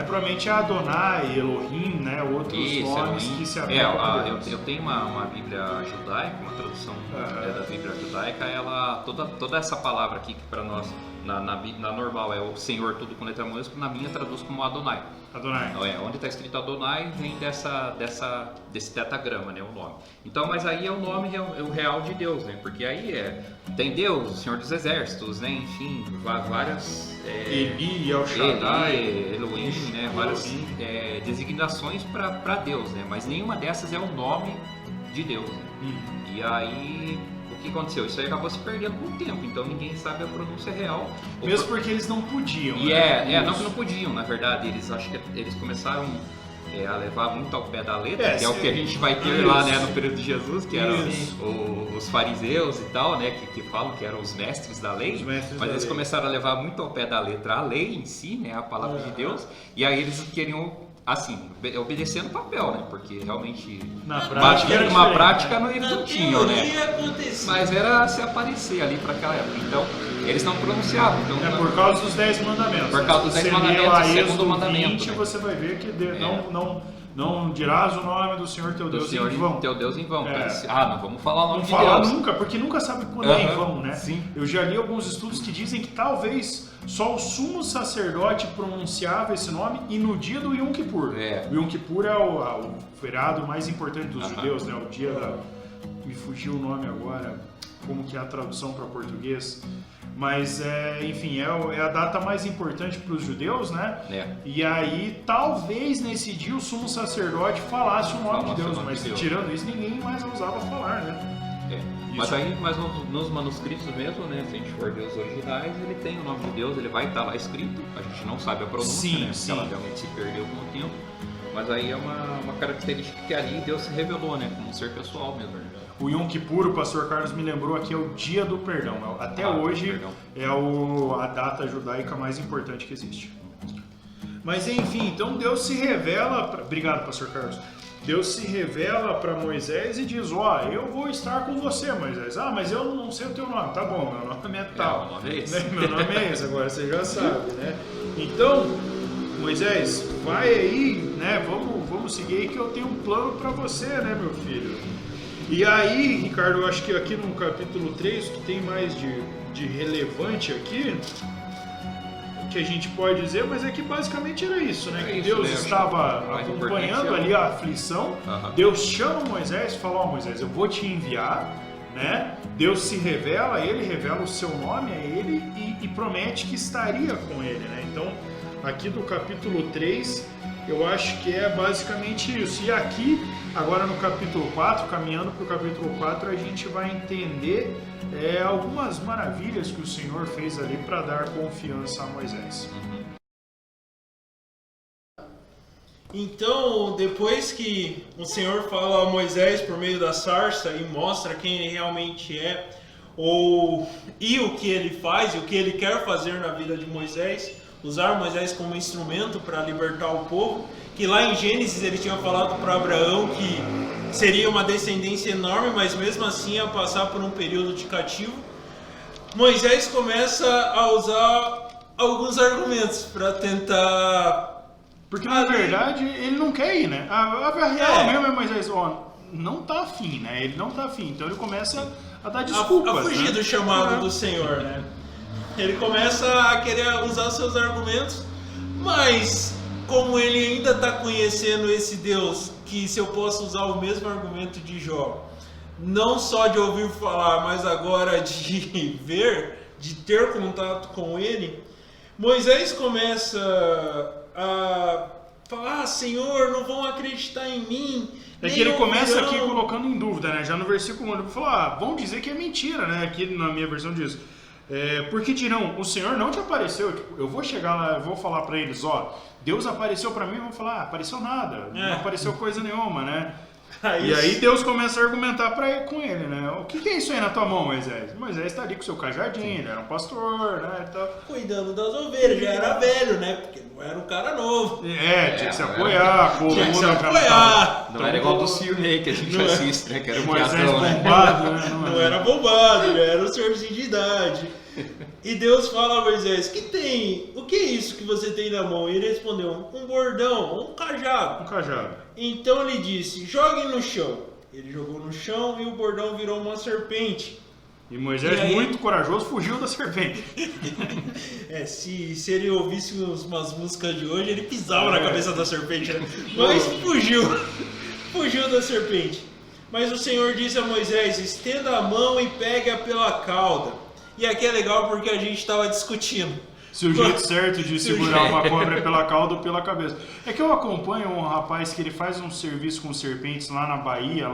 provavelmente é Adonai, Elohim, né? Outros nomes que se aplicam. Eu tenho uma Bíblia judaica, uma tradução da Bíblia judaica, ela toda essa palavra aqui que para nós Na normal é o Senhor tudo com letra maiúscula, na minha traduz como Adonai. Adonai. Onde está escrito Adonai vem desse tetagrama, né, o nome. Então, mas aí é o nome o real de Deus, né? Porque aí tem Deus, o Senhor dos Exércitos, né? Enfim, várias... Eli, El Shaddai, Elohim, né? Várias designações para Deus, né? Mas nenhuma dessas é o nome de Deus, né? E aí... O que aconteceu? Isso aí acabou se perdendo com o tempo, então ninguém sabe a pronúncia real. Mesmo porque eles não podiam. Não podiam, na verdade. Acho que eles começaram a levar muito ao pé da letra, que é o que a gente vai ter lá, né, no período de Jesus, que eram os fariseus e tal, né, que falam que eram os mestres da lei, mas eles começaram a levar muito ao pé da letra a lei em si, né, a palavra de Deus, e aí eles queriam, assim, obedecendo o papel, né? Porque realmente na prática eles não tinham, né? Mas era se aparecer ali para aquela época. Então, eles não pronunciavam. Então, por causa dos 10 mandamentos. Por causa dos 10 mandamentos, o segundo mandamento. 20, você vai ver que não dirás o nome do Senhor teu Deus em vão. Teu Deus em vão. Não vamos falar o nome de Deus. Não falar nunca, porque nunca sabe quando é em vão, né? Sim. Eu já li alguns estudos que dizem que talvez só o sumo sacerdote pronunciava esse nome e no dia do Yom Kippur. O Yom Kippur é o feriado mais importante dos judeus, né? O dia da... Me fugiu o nome agora, como que é a tradução para português. Mas, enfim, é a data mais importante para os judeus, né? E aí, talvez nesse dia o sumo sacerdote falasse o nome de Deus, mas tirando isso, ninguém mais ousava falar, né? Mas nos manuscritos mesmo, né? Se a gente for ver os originais, ele tem o nome de Deus, ele vai estar lá escrito. A gente não sabe a pronúncia, né? Porque ela realmente se perdeu com o tempo. Mas aí é uma característica que ali Deus se revelou, né? Como um ser pessoal mesmo. O Yom Kippur, o pastor Carlos me lembrou aqui, é o dia do perdão. Até hoje é a data judaica mais importante que existe. Mas enfim, então Deus se revela... Obrigado, pastor Carlos. Deus se revela para Moisés e diz, eu vou estar com você, Moisés. Mas eu não sei o teu nome. Tá bom, meu nome é tal. Meu nome é esse, agora você já sabe, né? Então, Moisés, vai aí, né? Vamos seguir aí que eu tenho um plano para você, né, meu filho? E aí, Ricardo, eu acho que aqui no capítulo 3, o que tem mais de relevante aqui, que a gente pode dizer, mas é que basicamente era isso, né? Que Deus estava acompanhando ali a aflição, Deus chama Moisés e fala, Moisés, eu vou te enviar, né? Deus se revela, ele revela o seu nome a ele e promete que estaria com ele, né? Então, aqui do capítulo 3, eu acho que é basicamente isso. E aqui, agora no capítulo 4, caminhando para o capítulo 4, a gente vai entender algumas maravilhas que o Senhor fez ali para dar confiança a Moisés. Então, depois que o Senhor fala a Moisés por meio da sarça e mostra quem ele realmente é, e o que ele faz e o que ele quer fazer na vida de Moisés, usar Moisés como instrumento para libertar o povo, que lá em Gênesis ele tinha falado para Abraão que seria uma descendência enorme, mas mesmo assim ia passar por um período de cativo. Moisés começa a usar alguns argumentos para tentar... Porque na verdade ele não quer ir, né? A real mesmo é Moisés, não tá afim, né? Ele não tá afim, então ele começa a dar desculpas. A fugir do chamado do Senhor, né? Ele começa a querer usar seus argumentos, mas como ele ainda está conhecendo esse Deus, que se eu posso usar o mesmo argumento de Jó, não só de ouvir falar, mas agora de ver, de ter contato com ele, Moisés começa a falar, Senhor, não vão acreditar em mim. É que ele começa aqui colocando em dúvida, né? Já no versículo 1 ele falou, vão dizer que é mentira, né? Aqui na minha versão diz... porque dirão, o Senhor não te apareceu. Tipo, eu vou chegar lá, eu vou falar para eles, Deus apareceu para mim, vão falar, apareceu nada, não apareceu coisa nenhuma, né? E aí Deus começa a argumentar com ele, né? O que é isso aí na tua mão, Moisés? Moisés está ali com o seu cajadinho, ele era um pastor, né? Então... Cuidando das ovelhas, já era velho, né? Porque não era um cara novo. Tinha que se apoiar, tinha que se apoiar. Não era igual do Cirnei que a gente assiste, né? Que era um Moisés bombado, né? Não era bombado, ele era um senhorzinho de idade. E Deus fala a Moisés, o que é isso que você tem na mão? E ele respondeu, um bordão, um cajado. Um cajado. Então ele disse, jogue no chão. Ele jogou no chão e o bordão virou uma serpente. E Moisés, muito corajoso, fugiu da serpente. Se ele ouvisse umas músicas de hoje, ele pisava na cabeça da serpente, né? Mas fugiu da serpente. Mas o Senhor disse a Moisés: estenda a mão e pegue-a pela cauda. E aqui é legal porque a gente estava discutindo se o jeito certo de segurar uma cobra é pela cauda ou pela cabeça. É que eu acompanho um rapaz que ele faz um serviço com serpentes lá na Bahia,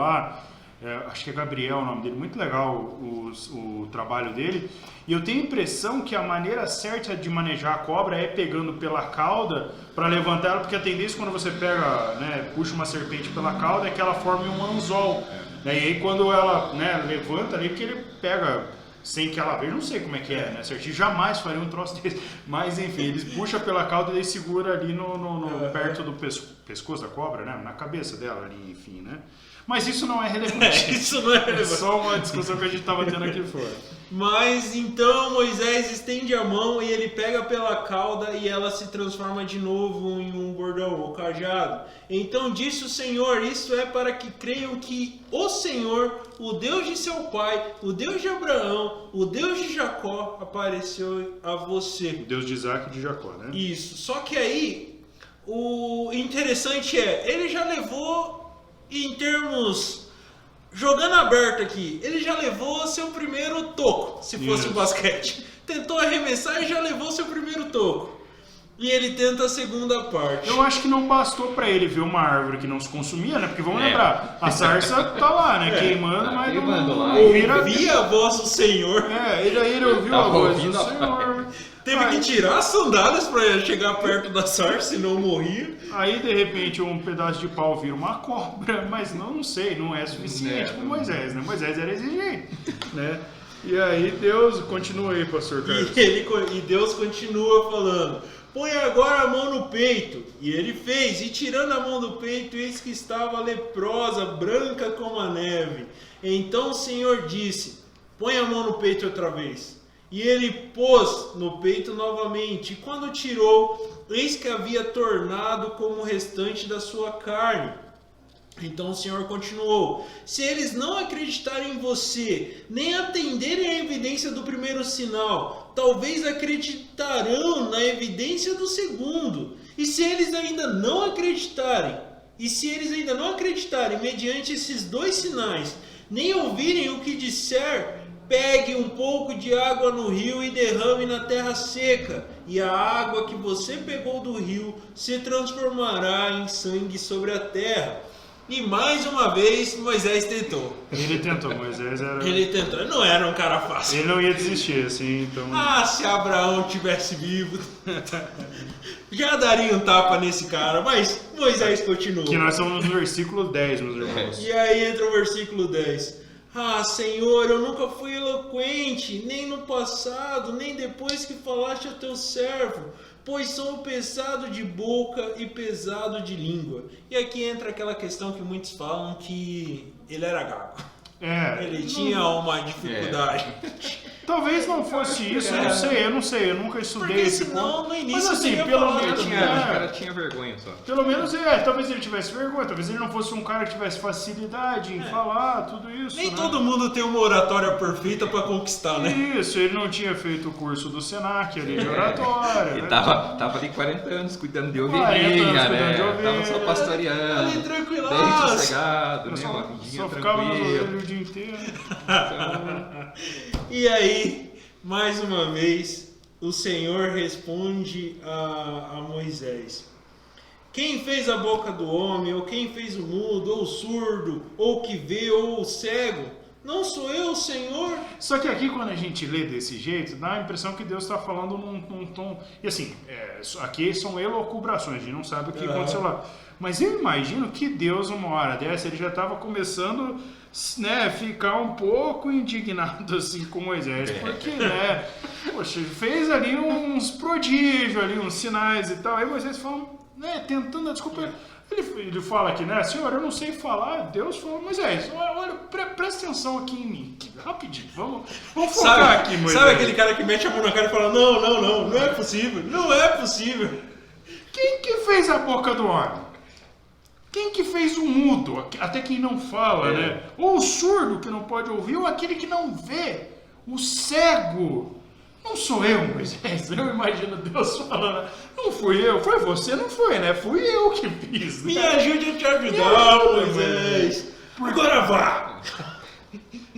acho que é Gabriel o nome dele, muito legal o trabalho dele. E eu tenho a impressão que a maneira certa de manejar a cobra é pegando pela cauda para levantar ela, porque a tendência quando você pega, puxa uma serpente pela cauda é que ela forme um anzol. E aí quando ela levanta ali, que ele pega sem que ela veja, não sei como é que é, certinho, jamais faria um troço desse. Mas enfim, ele puxa pela cauda e ele segura ali perto do pescoço da cobra, na cabeça dela ali, enfim, Mas isso não é relevante. Isso não é relevante. É só uma discussão que a gente estava tendo aqui fora. Mas então Moisés estende a mão e ele pega pela cauda e ela se transforma de novo em um bordão, ou cajado. Então disse o Senhor: isso é para que creiam que o Senhor, o Deus de seu pai, o Deus de Abraão, o Deus de Jacó, apareceu a você. O Deus de Isaac e de Jacó, né? Isso. Só que aí, o interessante ele já levou, em termos, jogando aberto aqui, ele já levou seu primeiro toco, se fosse um basquete. Tentou arremessar e já levou seu primeiro toco. E ele tenta a segunda parte. Eu acho que não bastou para ele ver uma árvore que não se consumia, porque vamos lembrar, a sarça tá lá, queimando, mas não ouvia a voz do Senhor. Ele ouviu a voz do Senhor. Teve que tirar as sandálias para chegar perto da sarça, senão morria. Aí, de repente, um pedaço de pau vira uma cobra, mas não sei, não é suficiente para Moisés, Moisés era exigente, E aí Deus, continua aí, pastor Carlos. E Deus continua falando: põe agora a mão no peito. E ele fez, e tirando a mão do peito, eis que estava leprosa, branca como a neve. Então o Senhor disse: põe a mão no peito outra vez. E ele pôs no peito novamente, e quando tirou, eis que havia tornado como o restante da sua carne. Então o Senhor continuou: se eles não acreditarem em você, nem atenderem à evidência do primeiro sinal, talvez acreditarão na evidência do segundo. E se eles ainda não acreditarem, mediante esses dois sinais, nem ouvirem o que disser, pegue um pouco de água no rio e derrame na terra seca, e a água que você pegou do rio se transformará em sangue sobre a terra. E mais uma vez Moisés tentou. Moisés era... Ele tentou, ele não era um cara fácil. Ele não ia desistir, assim, então... se Abraão tivesse vivo, já daria um tapa nesse cara, mas Moisés continuou. Que nós estamos no versículo 10, meus irmãos. E aí entra o versículo 10. Senhor, eu nunca fui eloquente, nem no passado, nem depois que falaste a teu servo, pois sou pesado de boca e pesado de língua. E aqui entra aquela questão que muitos falam que ele era gago. Ele tinha uma dificuldade. Talvez não fosse isso, eu não sei, eu nunca estudei porque esse senão, ponto. no início, mas assim, pelo menos o cara tinha vergonha só. Pelo menos talvez ele tivesse vergonha, talvez ele não fosse um cara que tivesse facilidade em falar, tudo isso. Nem todo mundo tem uma oratória perfeita para conquistar, né? Isso, ele não tinha feito o curso do Senac ali de oratória. Ele tava ali 40 anos cuidando de ovelhinha, Tava só pastoreando. Ali tranquilo, bem sossegado, uma vidinha só ficava nas tranquila. ovelhas o dia inteiro. E aí, mais uma vez, o Senhor responde a Moisés: quem fez a boca do homem, ou quem fez o mudo, ou o surdo, ou o que vê, ou o cego? Não sou eu, Senhor? Só que aqui, quando a gente lê desse jeito, dá a impressão que Deus está falando num tom... E assim, aqui são elucubrações, a gente não sabe o que aconteceu lá. Mas eu imagino que Deus, uma hora dessa, ele já estava começando... ficar um pouco indignado assim com Moisés, porque, poxa, fez ali uns prodígios, ali uns sinais e tal, aí Moisés fala, tentando a desculpa, ele fala aqui, Senhor, eu não sei falar, Deus falou, Moisés, olha, presta atenção aqui em mim, rapidinho, vamos focar aqui, Moisés. Sabe aquele cara que mete a mão na cara e fala, não é possível, não é possível. Quem que fez a boca do homem? Quem que fez o mudo? Até quem não fala, Ou o surdo que não pode ouvir, ou aquele que não vê. o cego não sou eu, Moisés. Eu imagino Deus falando, não fui eu, foi você, não foi, né? Fui eu que fiz. Né? Me ajude a te ajudar, Moisés. Agora vá.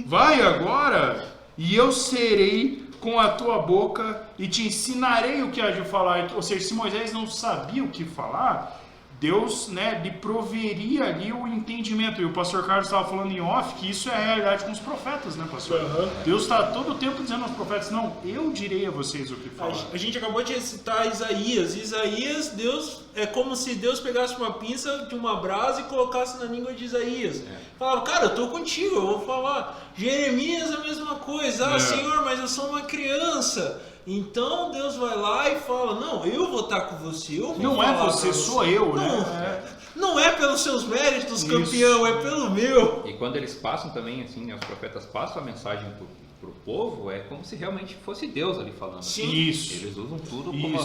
Vai agora e eu serei com a tua boca e te ensinarei o que há de falar. Ou seja, se Moisés não sabia o que falar, Deus, né, lhe proveria ali o entendimento. E o pastor Carlos estava falando em off que isso é a realidade com os profetas, né, pastor? Deus está todo o tempo dizendo aos profetas, não, eu direi a vocês o que falar. A gente acabou de citar Isaías. Isaías, Deus, é como se Deus pegasse uma pinça de uma brasa e colocasse na língua de Isaías. Falava, cara, eu tô contigo, eu vou falar. Jeremias, a mesma coisa. Senhor, mas eu sou uma criança. Então Deus vai lá e fala, não, eu vou estar com você, eu vou não falar é você, sou eu, né? Não é pelos seus méritos, campeão, é pelo meu. E quando eles passam também, assim, os profetas passam a mensagem pro povo, é como se realmente fosse Deus ali falando. Sim. Isso. Eles usam tudo como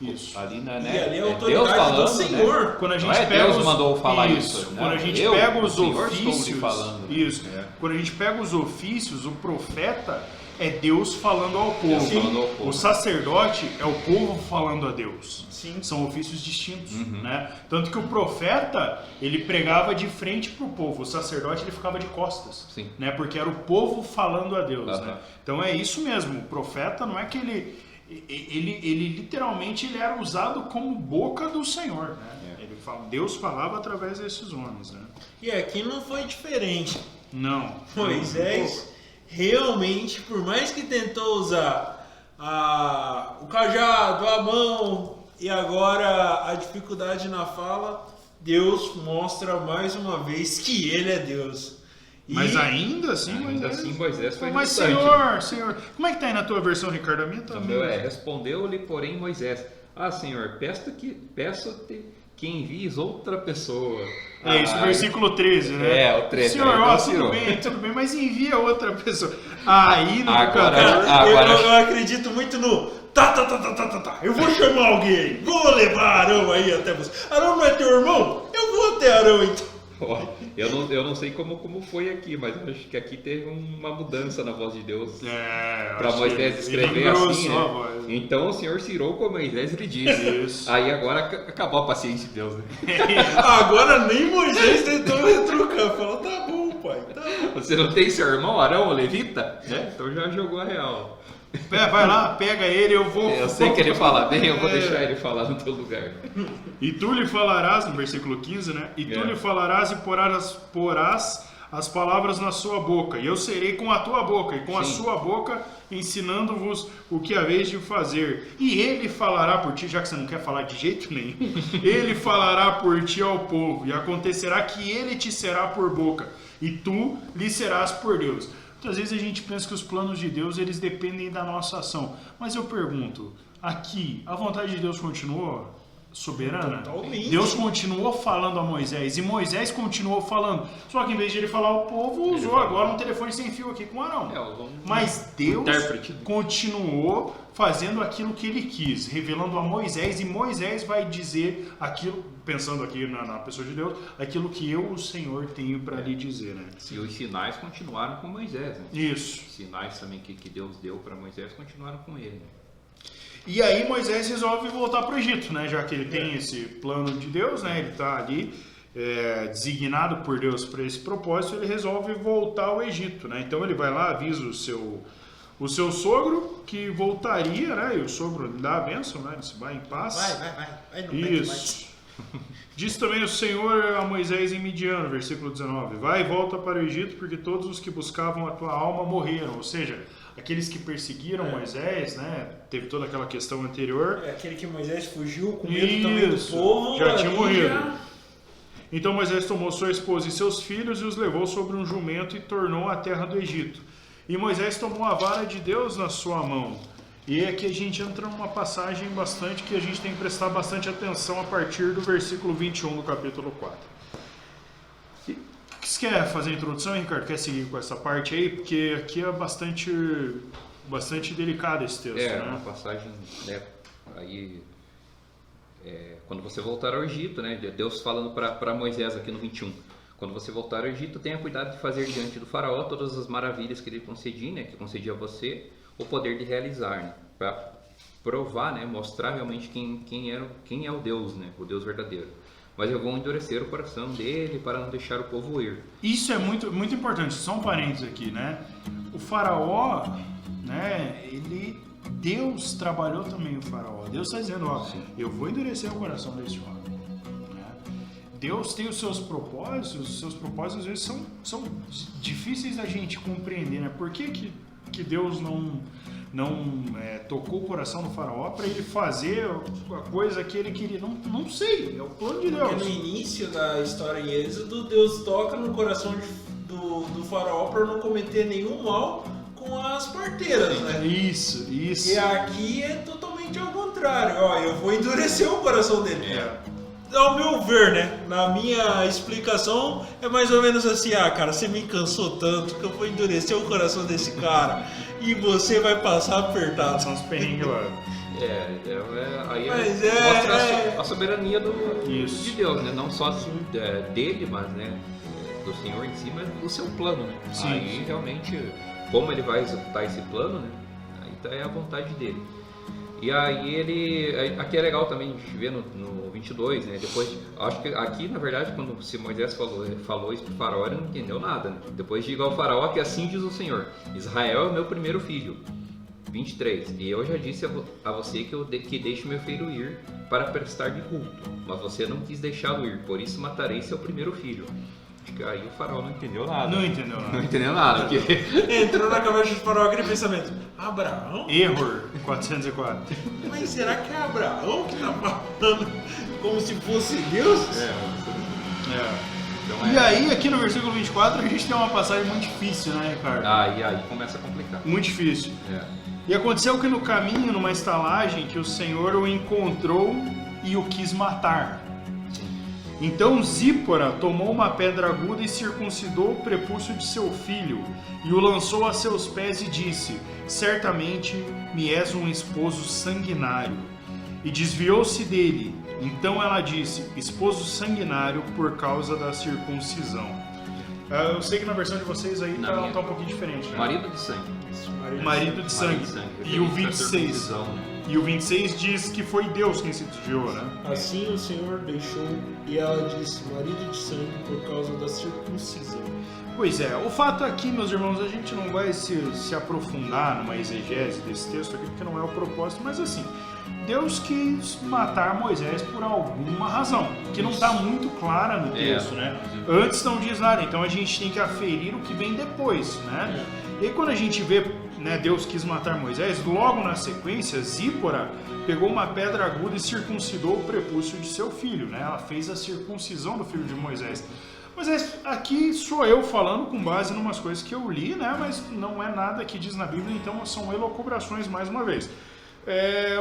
Isso. ali, né? E ali é a Deus autoridade falando, do Senhor. né? Quando a gente Não é pega Deus os... mandou falar isso. isso. Quando Não, a gente eu, pega o os Senhor, estou lhe ofícios, falando. isso. Quando a gente pega os ofícios, o profeta é Deus falando ao povo. Deus falando ao povo. O sacerdote é o povo falando a Deus. Sim. São ofícios distintos, né? Tanto que o profeta, ele pregava de frente para o povo, o sacerdote ele ficava de costas, Sim. né? Porque era o povo falando a Deus, Uhum. né? Então é isso mesmo, o profeta não é que ele literalmente ele era usado como boca do Senhor, né? Ele fala, Deus falava através desses homens, né? E aqui não foi diferente. Não. Moisés realmente, por mais que tentou usar o cajado, a mão e agora a dificuldade na fala, Deus mostra mais uma vez que ele é Deus. Mas ainda assim, Moisés foi mas relutante. Senhor, como é que tá aí na tua versão, Ricardo? A minha também. Respondeu-lhe, porém, Moisés, Senhor, peço-te que envies outra pessoa. É isso, versículo 13, né? É, o 13. Senhor, ó, tudo bem, mas envia outra pessoa. Aí, no eu acredito muito no tá. Eu vou chamar alguém, vou levar Arão aí até você. Arão não é teu irmão? Eu vou até Arão então. Eu não sei como foi aqui, mas eu acho que aqui teve uma mudança na voz de Deus para Moisés escrever assim, né? Então o Senhor se irou com Moisés e lhe disse. Isso. Aí agora acabou a paciência de Deus, né? Agora nem Moisés tentou retrucar. Falou, tá bom, pai, tá bom. Você não tem seu irmão Arão, o levita? Então já jogou a real. Vai lá, pega ele, eu vou... Eu sei que ele fala bem, eu vou deixar ele falar no teu lugar. E tu lhe falarás, no versículo 15, né? E tu lhe falarás e porás as palavras na sua boca. E eu serei com a tua boca, e com a sua boca ensinando-vos o que haveis de fazer. E ele falará por ti, já que você não quer falar de jeito nenhum, ele falará por ti ao povo. E acontecerá que ele te será por boca, e tu lhe serás por Deus. Muitas vezes a gente pensa que os planos de Deus eles dependem da nossa ação. Mas eu pergunto, aqui, a vontade de Deus continuou soberana? Totalmente. Deus continuou falando a Moisés e Moisés continuou falando. Só que em vez de ele falar ao povo, usou agora um telefone sem fio aqui com Arão. Mas Deus continuou fazendo aquilo que ele quis, revelando a Moisés, e Moisés vai dizer aquilo, pensando aqui na pessoa de Deus, aquilo que eu, o Senhor, tenho para lhe dizer, né? E os sinais continuaram com Moisés, né? Isso. Os sinais também que Deus deu para Moisés continuaram com ele. E aí Moisés resolve voltar para o Egito, né? Já que ele tem esse plano de Deus, né? Ele está ali designado por Deus para esse propósito, ele resolve voltar ao Egito, né? Então ele vai lá, avisa o seu sogro que voltaria, né? E o sogro dá a bênção, né? Ele se vai em paz. Vai, não isso. Diz também o Senhor a Moisés em Midian, versículo 19: vai e volta para o Egito, porque todos os que buscavam a tua alma morreram. Ou seja, aqueles que perseguiram Moisés, né? Teve toda aquela questão anterior. Aquele que Moisés fugiu com medo também do povo. Já tinha morrido. Então Moisés tomou sua esposa e seus filhos e os levou sobre um jumento e tornou a terra do Egito. E Moisés tomou a vara de Deus na sua mão. E aqui a gente entra numa passagem bastante que a gente tem que prestar bastante atenção a partir do versículo 21 do capítulo 4. Você quer fazer a introdução, Ricardo? Quer seguir com essa parte aí? Porque aqui é bastante delicado esse texto, né? Uma passagem, né, aí, quando você voltar ao Egito, né, Deus falando para Moisés aqui no 21, quando você voltar ao Egito, tenha cuidado de fazer diante do faraó todas as maravilhas que ele concedia, né, que concedia a você, o poder de realizar, né, para provar, né, mostrar realmente quem é o Deus, né, o Deus verdadeiro. Mas eu vou endurecer o coração dele para não deixar o povo ir. Isso é muito, muito importante, só um parênteses aqui, né? O faraó, né, Deus trabalhou também o faraó. Deus está dizendo, ó, eu vou endurecer o coração desse homem. Né? Deus tem os seus propósitos às vezes são difíceis da gente compreender, né? Por que Deus não tocou o coração do faraó para ele fazer a coisa que ele queria? Não sei, é o plano de Deus. Porque no início da história em Êxodo, Deus toca no coração do faraó para não cometer nenhum mal com as parteiras, né? Isso. E aqui é totalmente ao contrário. Ó, eu vou endurecer o coração dele. Ao meu ver, né? Na minha explicação, é mais ou menos assim: cara, você me cansou tanto que eu vou endurecer o coração desse cara e você vai passar apertado. São os perrengues lá. Aí Mas mostra a soberania Isso. de Deus, né? Não só dele, mas, né, do Senhor em si, mas do seu plano, né? Sim. Aí realmente, como ele vai executar esse plano, né? Aí é a vontade dele. E aí aqui é legal também a gente ver no 22, né? Depois, acho que aqui, na verdade, quando Moisés falou isso pro faraó, ele não entendeu nada, né? Depois diga ao faraó que assim diz o Senhor: Israel é o meu primeiro filho. 23. E eu já disse a você que deixe meu filho ir para prestar de culto, mas você não quis deixá-lo ir, por isso matarei seu primeiro filho. Acho que aí o faraó não entendeu nada. Não entendeu nada. Não entendeu nada. Porque... Entrou na cabeça do faraó aquele pensamento: Abraão? Error 404. Mas será que é Abraão que tá falando como se fosse Deus? Então, E aí, aqui no versículo 24, a gente tem uma passagem muito difícil, né, Ricardo? aí começa a complicar. Muito difícil. É. E aconteceu que no caminho, numa estalagem, que o Senhor o encontrou e o quis matar. Então Zípora tomou uma pedra aguda e circuncidou o prepúcio de seu filho, e o lançou a seus pés e disse: certamente me és um esposo sanguinário. E desviou-se dele. Então ela disse: esposo sanguinário por causa da circuncisão. Eu sei que na versão de vocês aí tá um pouquinho diferente, né? Marido de sangue. Marido de sangue. E o 26. E o 26 diz que foi Deus quem se desviou, né? Assim o Senhor deixou, e ela disse: marido de sangue por causa da circuncisão. Pois é, o fato aqui, meus irmãos, a gente não vai se aprofundar numa exegese desse texto aqui, porque não é o propósito, mas assim, Deus quis matar Moisés por alguma razão, que não está muito clara no texto, né? Antes não diz nada, então a gente tem que aferir o que vem depois, né? E aí quando a gente vê, né, Deus quis matar Moisés, logo na sequência, Zípora pegou uma pedra aguda e circuncidou o prepúcio de seu filho, né? Ela fez a circuncisão do filho de Moisés. Mas aqui sou eu falando com base em umas coisas que eu li, né? Mas não é nada que diz na Bíblia, então são elucubrações mais uma vez.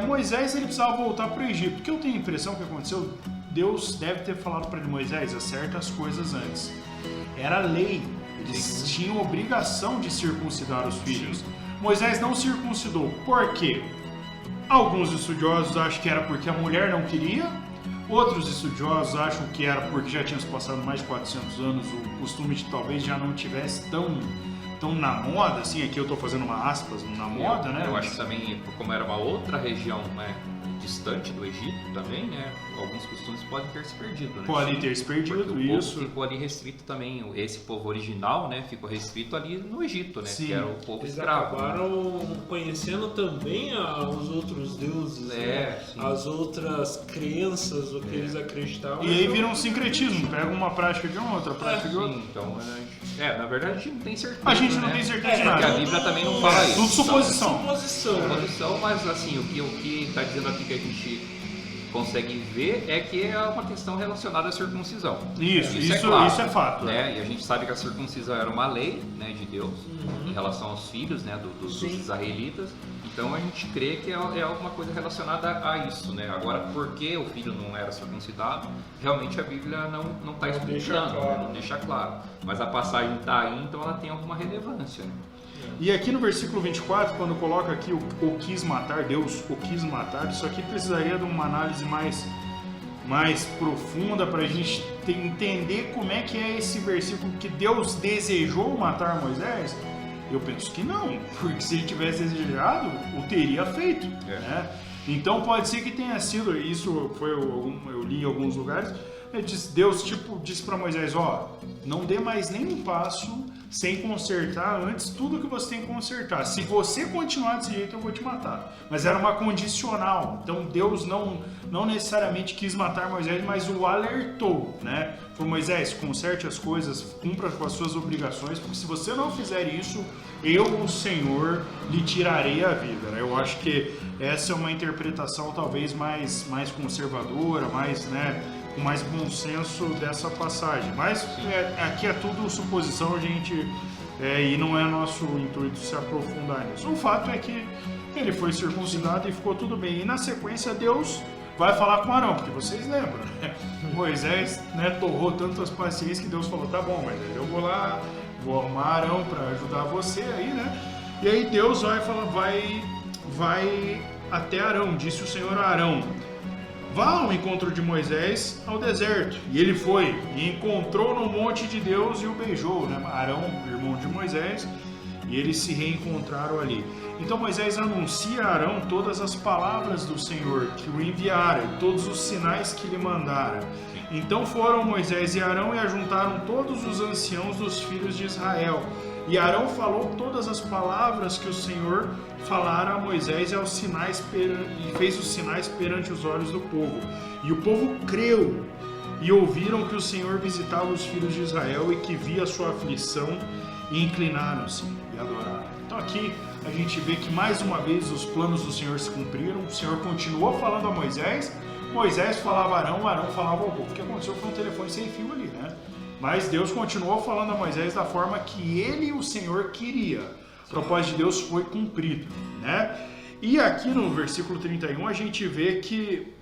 Moisés ele precisava voltar para o Egito. O que eu tenho a impressão que aconteceu, Deus deve ter falado para ele: Moisés, acerta as coisas antes. Era lei, eles tinham obrigação de circuncidar os filhos. Moisés não circuncidou. Por quê? Alguns estudiosos acham que era porque a mulher não queria. Outros estudiosos acham que era porque já tinha se passado mais de 400 anos, o costume de talvez já não tivesse tão na moda, assim, aqui eu estou fazendo uma aspas, na moda, né? Eu acho que também, como era uma outra região, né, distante do Egito também, né, alguns costumes podem ter se perdido, né? Podem ter se perdido, porque isso. O povo ficou ali restrito também, esse povo original, né, ficou restrito ali no Egito, né? Sim. Que era o povo Eles escravo. acabaram conhecendo também os outros deuses, né? As outras crenças, o que eles acreditavam. E aí vira um sincretismo, pega uma prática de uma, outra prática de outra. Sim, então, na verdade a gente não tem certeza. A gente não né? tem certeza de Porque nada. a Bíblia também não fala isso. Tudo suposição. Suposição, mas assim, o que está dizendo aqui que a gente consegue ver é que é uma questão relacionada à circuncisão. Isso é fato. Né? E a gente sabe que a circuncisão era uma lei, né, de Deus em relação aos filhos, né, dos israelitas. Então a gente crê que é alguma coisa relacionada a isso, né? Agora, por que o filho não era circuncidado? Realmente a Bíblia não está explicando, não deixa claro. Mas a passagem está aí, então ela tem alguma relevância, né? E aqui no versículo 24, quando coloca aqui o quis matar, Deus o quis matar, isso aqui precisaria de uma análise mais mais profunda para a gente entender como é que é esse versículo que Deus desejou matar Moisés? Eu penso que não, porque se ele tivesse desejado, o teria feito, né? Então pode ser que tenha sido, isso foi eu li em alguns lugares, Deus disse para Moisés, não dê mais nenhum passo sem consertar antes tudo que você tem que consertar. Se você continuar desse jeito, eu vou te matar. Mas era uma condicional. Então Deus não necessariamente quis matar Moisés, mas o alertou, né? Falou, Moisés, conserte as coisas, cumpra com as suas obrigações, porque se você não fizer isso, eu, o Senhor, lhe tirarei a vida, né? Eu acho que essa é uma interpretação talvez mais conservadora, mais, né, com mais bom senso dessa passagem. Mas aqui é tudo suposição, gente, e não é nosso intuito se aprofundar nisso. O fato é que ele foi circuncidado e ficou tudo bem. E na sequência Deus vai falar com Arão, porque vocês lembram, né? Moisés, né, torrou tantas paciências que Deus falou, tá bom, Moisés, eu vou lá, vou arrumar Arão para ajudar você aí, né? E aí Deus vai falar, vai até Arão, disse o Senhor a Arão, vá ao encontro de Moisés ao deserto. E ele foi e encontrou no monte de Deus e o beijou, né? Arão, irmão de Moisés, e eles se reencontraram ali. Então Moisés anuncia a Arão todas as palavras do Senhor que o enviara, e todos os sinais que lhe mandara. Então foram Moisés e Arão e ajuntaram todos os anciãos dos filhos de Israel. E Arão falou todas as palavras que o Senhor falara a Moisés e fez os sinais perante os olhos do povo. E o povo creu e ouviram que o Senhor visitava os filhos de Israel e que via a sua aflição e inclinaram-se e adoraram. Então aqui a gente vê que mais uma vez os planos do Senhor se cumpriram. O Senhor continuou falando a Moisés, Moisés falava a Arão, Arão falava ao povo. O que aconteceu foi um telefone sem fio ali, né? Mas Deus continuou falando a Moisés da forma que ele, o Senhor, queria. O propósito de Deus foi cumprido, né? E aqui no versículo 31 a gente vê que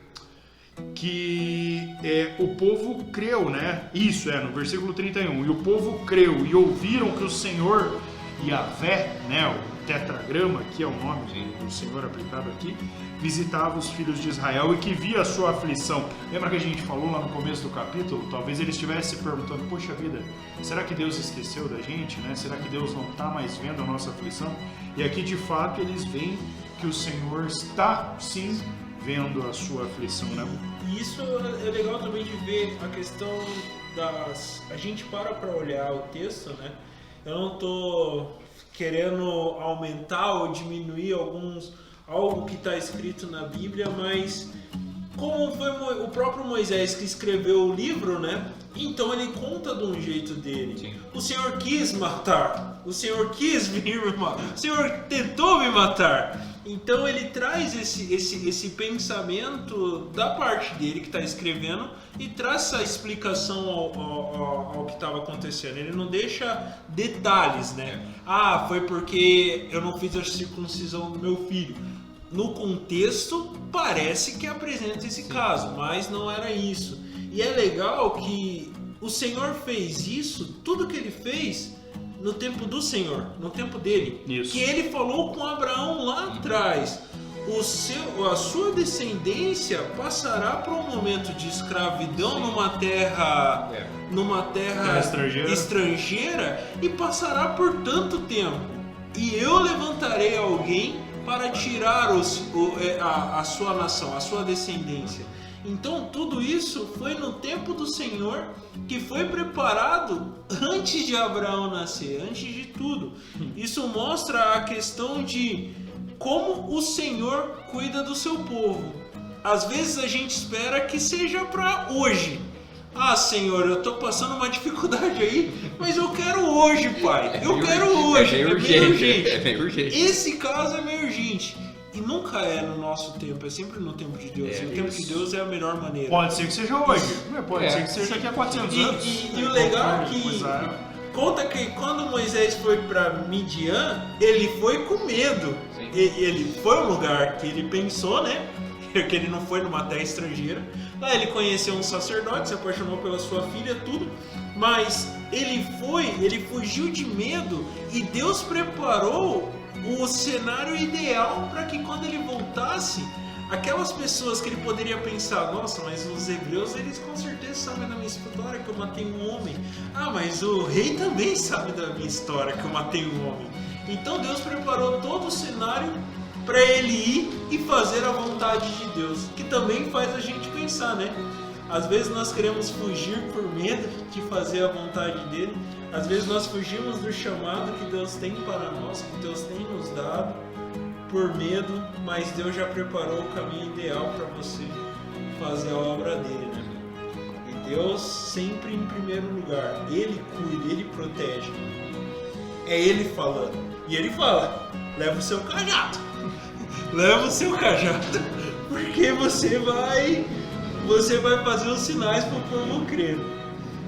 o povo creu, né? Isso no versículo 31. E o povo creu e ouviram que o Senhor, Yahvé, né? O tetragrama, que é o nome do Senhor aplicado aqui, visitava os filhos de Israel e que via a sua aflição. Lembra que a gente falou lá no começo do capítulo? Talvez eles estivessem se perguntando, poxa vida, será que Deus esqueceu da gente, né? Será que Deus não está mais vendo a nossa aflição? E aqui de fato eles veem que o Senhor está sim vendo a sua aflição, né? E isso é legal também de ver a questão a gente para olhar o texto, né? Eu não estou querendo aumentar ou diminuir algo que está escrito na Bíblia, mas como foi o próprio Moisés que escreveu o livro, né? Então ele conta de um jeito dele. Sim. O Senhor quis matar, o Senhor quis vir me matar, o Senhor tentou me matar. Então ele traz esse pensamento da parte dele que está escrevendo e traz essa explicação ao que estava acontecendo. Ele não deixa detalhes, né? Ah, foi porque eu não fiz a circuncisão do meu filho. No contexto, parece que apresenta esse caso, mas não era isso. E é legal que o Senhor fez isso, tudo que ele fez, no tempo do Senhor, no tempo dele. Isso. Que ele falou com Abraão lá atrás. A sua descendência passará por um momento de escravidão numa terra estrangeira e passará por tanto tempo. E eu levantarei alguém para tirar a sua nação, a sua descendência. Então tudo isso foi no tempo do Senhor, que foi preparado antes de Abraão nascer, antes de tudo. Isso mostra a questão de como o Senhor cuida do seu povo. Às vezes a gente espera que seja para hoje. Ah, Senhor, eu estou passando uma dificuldade aí, mas eu quero hoje, Pai. Eu quero hoje. É meio urgente. Esse caso é meio urgente. E nunca é no nosso tempo, é sempre no tempo de Deus. E o tempo de Deus é a melhor maneira. Pode ser que seja hoje, pode ser que seja daqui a 400 anos. E o legal é que conta que quando Moisés foi para Midian, ele foi com medo. Ele foi um lugar que ele pensou, né? Que ele não foi numa terra estrangeira. Lá ele conheceu um sacerdote, se apaixonou pela sua filha, tudo. Mas ele fugiu de medo e Deus preparou o cenário ideal para que quando ele voltasse, aquelas pessoas que ele poderia pensar, nossa, mas os hebreus, eles com certeza sabem da minha história que eu matei um homem. Ah, mas o rei também sabe da minha história que eu matei um homem. Então Deus preparou todo o cenário para ele ir e fazer a vontade de Deus, que também faz a gente pensar, né? Às vezes nós queremos fugir por medo de fazer a vontade dele, às vezes nós fugimos do chamado que Deus tem para nós, que Deus tem nos dado, por medo, mas Deus já preparou o caminho ideal para você fazer a obra dele, né? E Deus sempre em primeiro lugar, Ele cuida, Ele protege. É Ele falando. E Ele fala, leva o seu cajado. Leva o seu cajado, porque você vai fazer os sinais para o povo crer.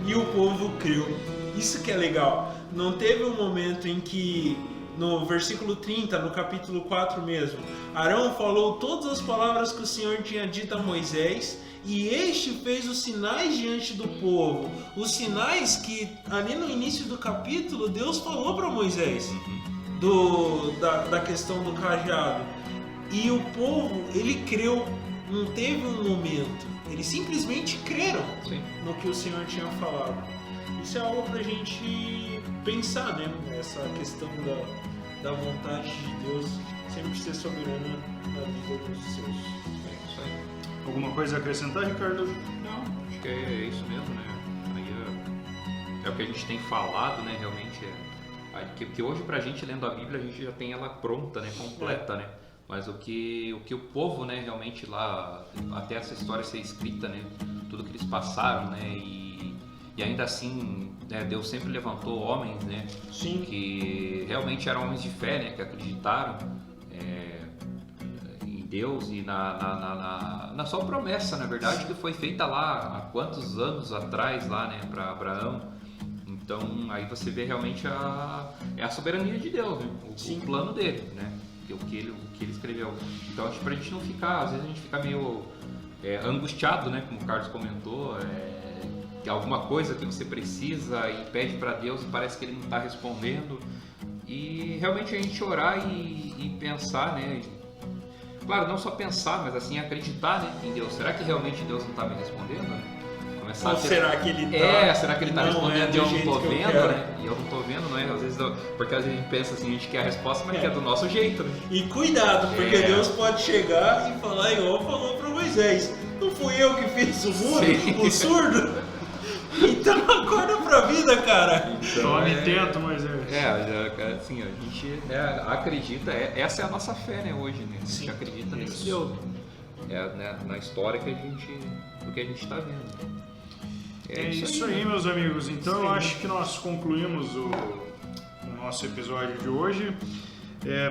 E o povo creu. Isso que é legal. Não teve um momento em que, no versículo 30, no capítulo 4 mesmo, Arão falou todas as palavras que o Senhor tinha dito a Moisés, e este fez os sinais diante do povo. Os sinais que ali no início do capítulo Deus falou para Moisés da questão do cajado. E o povo, ele creu, não teve um momento. Eles simplesmente creram no que o Senhor tinha falado. Isso é algo pra gente pensar, né? Essa questão da vontade de Deus sempre ser soberana na vida dos seus. É isso aí. Alguma coisa a acrescentar, Ricardo? Não, acho que é isso mesmo, né? Aí é o que a gente tem falado, né? Realmente que hoje pra gente, lendo a Bíblia, a gente já tem ela pronta, né? Completa, né? Mas o que o povo, né, realmente lá, até essa história ser escrita, né, tudo que eles passaram, né, e ainda assim, né, Deus sempre levantou homens, né, que realmente eram homens de fé, né, que acreditaram em Deus e na sua promessa, na verdade, que foi feita lá há quantos anos atrás, lá, né, para Abraão. Então, aí você vê realmente a soberania de Deus, né, o plano dele, né. O que ele escreveu. Então, acho que pra gente não ficar, às vezes a gente fica meio angustiado, né, como o Carlos comentou, que alguma coisa que você precisa e pede para Deus e parece que ele não está respondendo, e realmente a gente orar e pensar, né, claro, não só pensar, mas assim acreditar, né, em Deus. Será que realmente Deus não está me respondendo, né? Ou será que ele tá? Será que ele tá respondendo e eu não tô vendo, né? E eu não tô vendo, não é? Às vezes, porque às vezes a gente pensa assim, a gente quer a resposta, mas quer do nosso jeito, né? E cuidado, porque Deus pode chegar e falar igual falou para Moisés. Não fui eu que fiz o mudo, o surdo? Então acorda pra vida, cara. Tome tento, Moisés. Assim, a gente acredita, essa é a nossa fé, né, hoje, né? A gente acredita nesse Deus, né? Na história do que a gente tá vendo. É isso aí, meus amigos. Então eu acho que nós concluímos o nosso episódio de hoje.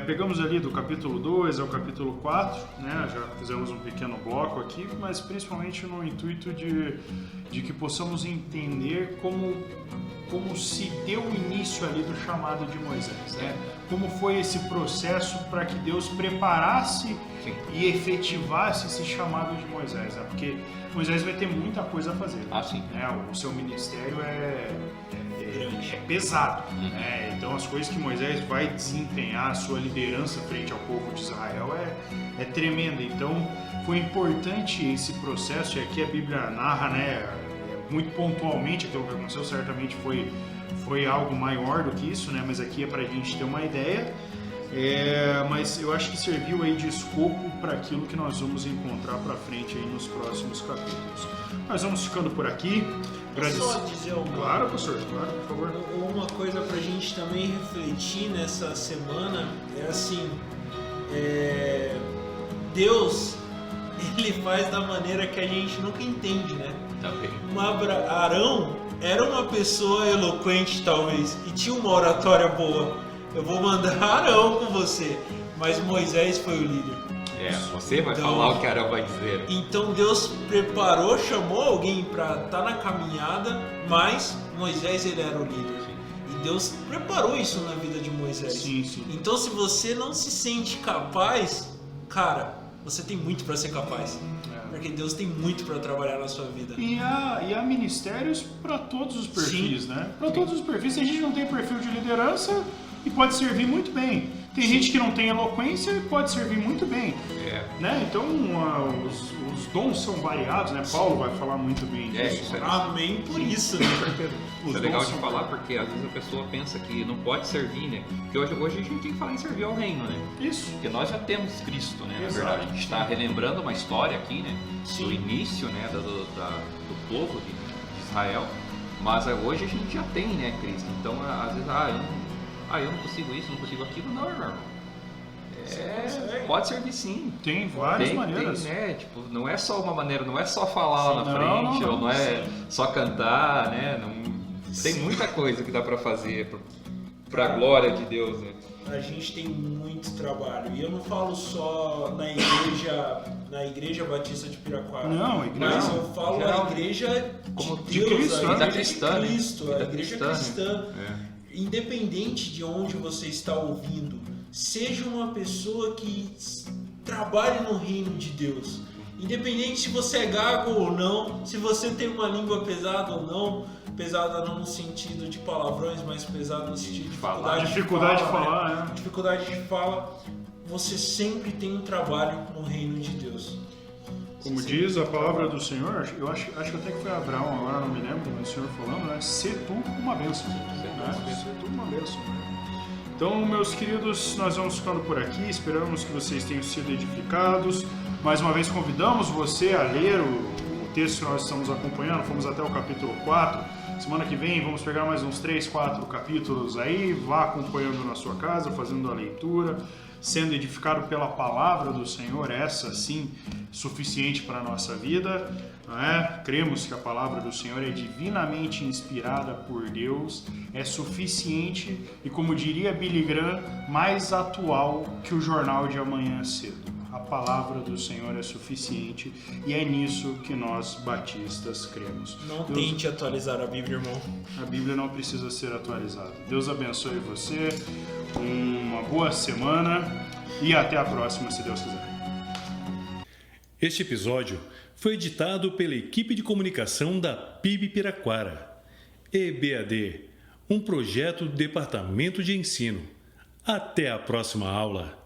Pegamos ali do capítulo 2 ao capítulo 4, né? Já fizemos um pequeno bloco aqui, mas principalmente no intuito de que possamos entender como se deu o início ali do chamado de Moisés, né? Como foi esse processo para que Deus preparasse e efetivasse esse chamado de Moisés, né? Porque Moisés vai ter muita coisa a fazer, né? O seu ministério é pesado, né? Então as coisas que Moisés vai desempenhar, a sua liderança frente ao povo de Israel é tremenda. Então foi importante esse processo, e aqui a Bíblia narra, né, muito pontualmente aquilo que aconteceu. Certamente foi algo maior do que isso, né? Mas aqui é para a gente ter uma ideia. Mas eu acho que serviu aí de escopo para aquilo que nós vamos encontrar para frente aí nos próximos capítulos. Nós vamos ficando por aqui. Só dizer uma... Claro, professor, claro, por favor. Uma coisa para a gente também refletir nessa semana é assim, Deus, ele faz da maneira que a gente nunca entende, né? Também. Arão era uma pessoa eloquente, talvez, e tinha uma oratória boa. Eu vou mandar Arão com você, mas Moisés foi o líder. Você vai falar o que Arão vai dizer. Então Deus preparou, chamou alguém para estar na caminhada, mas Moisés ele era o líder. Sim. E Deus preparou isso na vida de Moisés. Sim. Então se você não se sente capaz, cara, você tem muito para ser capaz. Porque Deus tem muito para trabalhar na sua vida. E há ministérios para todos os perfis, né? Para todos os perfis. Se a gente não tem perfil de liderança, e pode servir muito bem. Tem gente que não tem eloquência e pode servir muito bem. Né? Então, os dons são variados, né? Paulo vai falar muito bem disso. Isso é. Amém por isso, né? Isso é legal de falar porque às vezes a pessoa pensa que não pode servir, né? Porque hoje a gente tem que falar em servir ao reino, né? Isso. Porque nós já temos Cristo, né? Na Exato. verdade, a gente está relembrando uma história aqui, né? Sim. Do início, né? Do povo de Israel. Mas hoje a gente já tem, né, Cristo? Então, às vezes, eu não consigo isso, não consigo aquilo. Não, irmão. Pode servir sim. Tem várias maneiras. Tem, né? Tipo, não é só uma maneira, não é só falar lá na frente, ou não é só cantar, né? Tem muita coisa que dá pra fazer pra glória de Deus, né? A gente tem muito trabalho. E eu não falo só na igreja Batista de Piraquara. Não, igreja. Mas eu falo geral, a igreja como de de Deus, Cristo, a né? igreja Cristã, de Cristo, né? a igreja cristã. né? Independente de onde você está ouvindo, seja uma pessoa que trabalhe no reino de Deus. Independente se você é gago ou não, se você tem uma língua pesada ou não, pesada não no sentido de palavrões, mas pesada no sentido de Dificuldade de falar, né? Dificuldade de fala, você sempre tem um trabalho no reino de Deus. Como diz a palavra do Senhor, eu acho que até que foi Abraão, agora não me lembro, mas o Senhor falando, né? Ser tu uma bênção. Ser tu uma bênção. Então, meus queridos, nós vamos ficando por aqui, esperamos que vocês tenham sido edificados. Mais uma vez convidamos você a ler o texto que nós estamos acompanhando, fomos até o capítulo 4. Semana que vem vamos pegar mais uns 3, 4 capítulos aí, vá acompanhando na sua casa, fazendo a leitura, sendo edificado pela palavra do Senhor, essa sim, suficiente para a nossa vida. Não é? Cremos que a palavra do Senhor é divinamente inspirada por Deus, é suficiente e, como diria Billy Graham, mais atual que o jornal de amanhã cedo. A palavra do Senhor é suficiente e é nisso que nós batistas cremos. Não tente atualizar a Bíblia, irmão. A Bíblia não precisa ser atualizada. Deus abençoe você, uma boa semana e até a próxima, se Deus quiser. Este episódio foi editado pela equipe de comunicação da PIB Piraquara. EBAD, um projeto do Departamento de Ensino. Até a próxima aula!